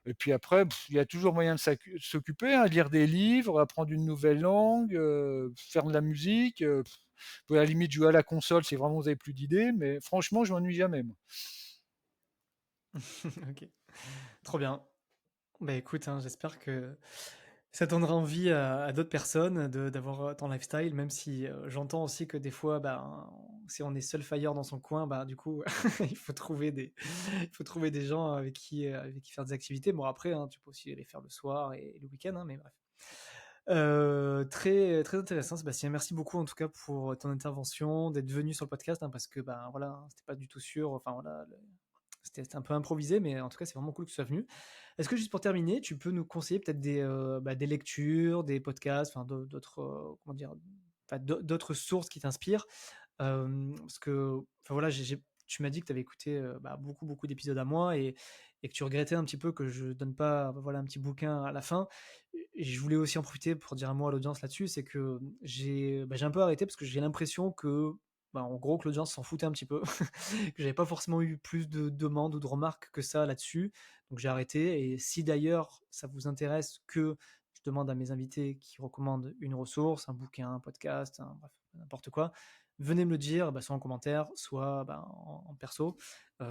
B: Et puis après, il y a toujours moyen de s'occuper, hein, lire des livres, apprendre une nouvelle langue, faire de la musique. Vous pouvez à la limite jouer à la console si vraiment vous avez plus d'idées, mais franchement, je m'ennuie jamais, moi.
A: OK. Trop bien. Bah, écoute, hein, j'espère que ça donnera envie à d'autres personnes d'avoir, ton lifestyle, même si, j'entends aussi que des fois, ben, si on est seul failleur dans son coin, bah, du coup, il faut trouver des gens avec qui faire des activités. Bon après, hein, tu peux aussi les faire le soir et le week-end, hein, mais bref. Très très intéressant Sébastien. Merci beaucoup en tout cas pour ton intervention, d'être venu sur le podcast, hein, parce que, ben, voilà, hein, c'était pas du tout sûr, enfin voilà, c'était un peu improvisé, mais en tout cas, c'est vraiment cool que tu sois venu. Est-ce que juste pour terminer, tu peux nous conseiller peut-être des lectures, des podcasts, enfin d'autres, comment dire? Enfin d'autres sources qui t'inspirent? Parce que, enfin voilà, tu m'as dit que tu avais écouté, bah, beaucoup, beaucoup d'épisodes à moi et que tu regrettais un petit peu que je donne pas, voilà, un petit bouquin à la fin et je voulais aussi en profiter pour dire un mot à l'audience là-dessus, c'est que j'ai un peu arrêté parce que j'ai l'impression que, bah, en gros, que l'audience s'en foutait un petit peu, que j'avais pas forcément eu plus de demandes ou de remarques que ça là-dessus, donc j'ai arrêté et si d'ailleurs ça vous intéresse que je demande à mes invités qui recommandent une ressource, un bouquin, un podcast, bref, n'importe quoi, venez me le dire, bah, soit en commentaire, soit, bah, en perso,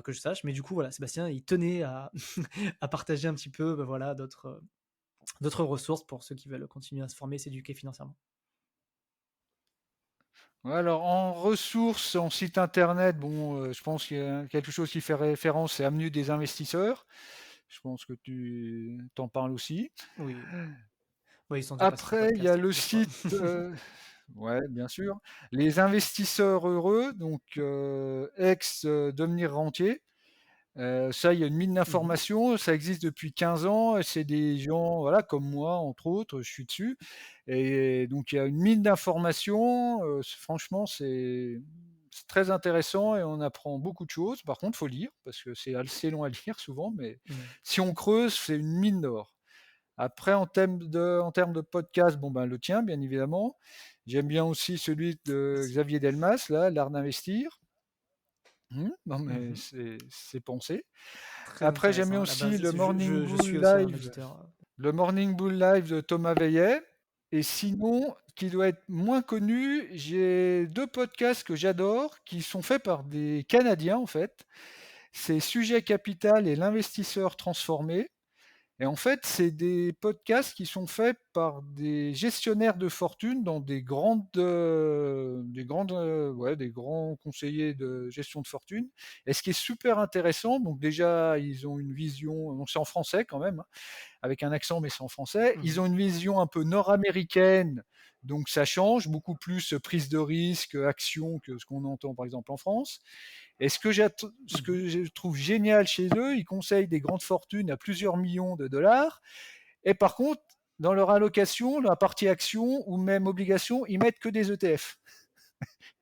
A: que je sache. Mais du coup, voilà, Sébastien, il tenait à à partager un petit peu, bah, voilà, d'autres ressources pour ceux qui veulent continuer à se former, s'éduquer financièrement.
B: Ouais, alors en ressources, en site internet, bon, je pense qu'il y a quelque chose qui fait référence, c'est Avenue des investisseurs. Je pense que tu t'en parles aussi.
A: Oui, oui, ils sont déjà passés sur le
B: Après, il y
A: podcast
B: a
A: il y a
B: le
A: plusieurs fois.
B: site, ouais, bien sûr, Les Investisseurs Heureux, donc ex Devenir Rentier. Ça, il y a une mine
A: Mmh.
B: d'informations, ça existe depuis 15 ans, et c'est des gens, voilà, comme moi, entre autres, je suis dessus. Et donc, il y a une mine d'informations, franchement, c'est très intéressant et on apprend beaucoup de choses. Par contre, il faut lire, parce que c'est assez long à lire souvent, mais
A: Mmh.
B: si on creuse, c'est une mine d'or. Après, en termes de podcast, bon, ben, le tien, bien évidemment. J'aime bien aussi celui de
A: Merci.
B: Xavier Delmas, là, L'Art d'investir. Non, mais
A: Mmh.
B: c'est pensé.
A: Très
B: Après, j'aime bien
A: intéressant. À la
B: aussi
A: base,
B: le Morning
A: je suis
B: Bull
A: aussi un
B: Live,
A: auditeur,
B: de Thomas Veillet. Et sinon, qui doit être moins connu, j'ai deux podcasts que j'adore, qui sont faits par des Canadiens en fait. C'est Sujet Capital et L'investisseur transformé. Et en fait, c'est des podcasts qui sont faits par des gestionnaires de fortune dans ouais, des grands conseillers de gestion de fortune. Et ce qui est super intéressant, donc déjà, ils ont une vision, donc c'est en français quand même, hein, avec un accent, mais c'est en français. Ils
A: Mmh.
B: ont une vision un peu nord-américaine, donc ça change, beaucoup plus prise de risque, action que ce qu'on entend par exemple en France. Et ce
A: Mmh.
B: que je trouve génial chez eux, ils conseillent des grandes fortunes à plusieurs millions de dollars. Et par contre, dans leur allocation, la partie action ou même obligation, ils mettent que des ETF.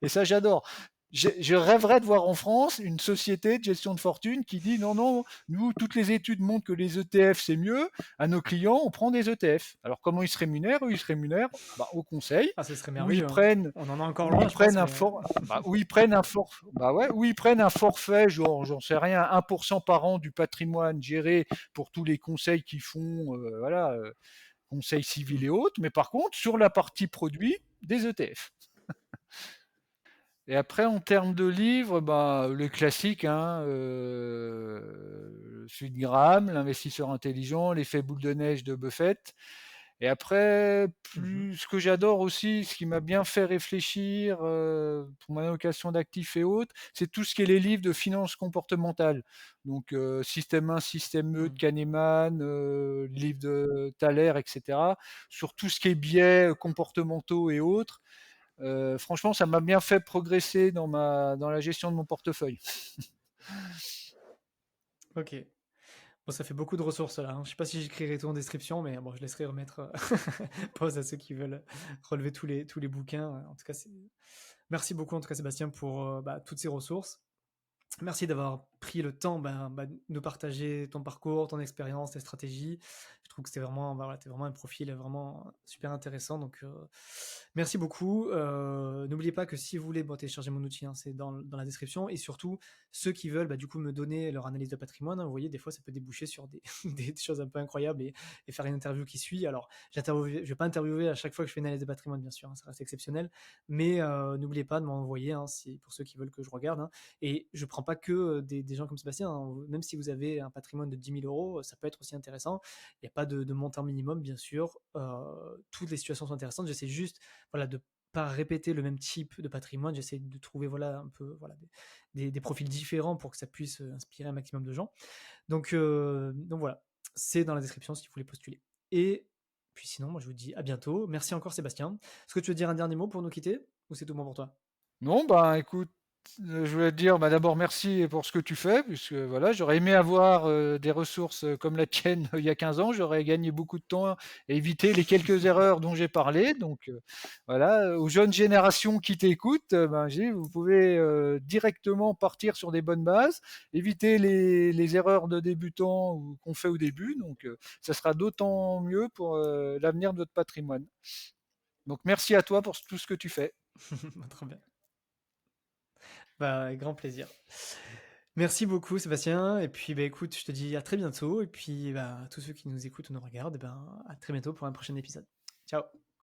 B: Et ça, j'adore. Je rêverais de voir en France une société de gestion de fortune qui dit non, non, nous, toutes les études montrent que les ETF, c'est mieux. À nos clients, on prend des ETF. Alors, comment ils se rémunèrent? Eux, ils se rémunèrent bah, au conseil,
A: Ah, ce serait
B: où ils
A: merveilleux, hein.
B: prennent
A: On en est encore
B: où
A: loin,
B: ils
A: je
B: prennent
A: pense,
B: un
A: mais
B: for- bah, où ils prennent un for- bah ouais, où ils prennent un forfait, genre, j'en sais rien, 1% par an du patrimoine géré pour tous les conseils qu'ils font, voilà, conseils civils et
A: mmh.
B: autres, mais par contre, sur la partie produit, des ETF. Et après, en termes de livres, bah, le classique, hein, celui de Graham, l'investisseur intelligent, l'effet boule de neige de Buffett. Et après,
A: Mmh.
B: ce que j'adore aussi, ce qui m'a bien fait réfléchir pour mon allocation d'actifs et autres, c'est tout ce qui est les livres de finance comportementale. Donc, Système 1, Système E de
A: Mmh.
B: Kahneman, livre de Thaler, etc. Sur tout ce qui est biais comportementaux et autres. Franchement, ça m'a bien fait progresser dans la gestion de mon portefeuille.
A: OK. Bon, ça fait beaucoup de ressources là, hein. Je sais pas si j'écrirai tout en description, mais bon, je laisserai remettre pause à ceux qui veulent relever tous les bouquins. En tout cas, merci beaucoup en tout cas Sébastien pour toutes ces ressources. Merci d'avoir pris le temps de nous partager ton parcours, ton expérience, tes stratégies. Je trouve que t'es vraiment un profil vraiment super intéressant. Donc, merci beaucoup. N'oubliez pas que si vous voulez télécharger mon outil, hein, c'est dans la description. Et surtout, ceux qui veulent du coup me donner leur analyse de patrimoine, hein, vous voyez, des fois, ça peut déboucher sur des choses un peu incroyables et faire une interview qui suit. Alors, je vais pas interviewer à chaque fois que je fais une analyse de patrimoine, bien sûr, hein, ça reste exceptionnel. Mais n'oubliez pas de m'envoyer, hein, pour ceux qui veulent que je regarde, hein. Et je prends pas que des gens comme Sébastien, hein. Même si vous avez un patrimoine de 10 000 euros, ça peut être aussi intéressant. Il n'y a pas de montant minimum, bien sûr. Toutes les situations sont intéressantes. J'essaie juste de pas répéter le même type de patrimoine. J'essaie de trouver un peu des profils différents pour que ça puisse inspirer un maximum de gens. Donc voilà, c'est dans la description si vous voulez postuler. Et puis sinon, moi je vous dis à bientôt. Merci encore Sébastien. Est-ce que tu veux dire un dernier mot pour nous quitter ou c'est tout bon pour toi?
B: Non, écoute, je voulais te dire d'abord merci pour ce que tu fais, puisque voilà, j'aurais aimé avoir des ressources comme la tienne il y a 15 ans, j'aurais gagné beaucoup de temps et évité les quelques erreurs dont j'ai parlé. Donc voilà, aux jeunes générations qui t'écoutent, vous pouvez directement partir sur des bonnes bases, éviter les erreurs de débutants ou qu'on fait au début. Donc ça sera d'autant mieux pour l'avenir de votre patrimoine. Donc merci à toi pour tout ce que tu fais.
A: Trop bien. Avec grand plaisir. Merci beaucoup Sébastien. Et puis écoute, je te dis à très bientôt. Et puis à tous ceux qui nous écoutent ou nous regardent, à très bientôt pour un prochain épisode. Ciao.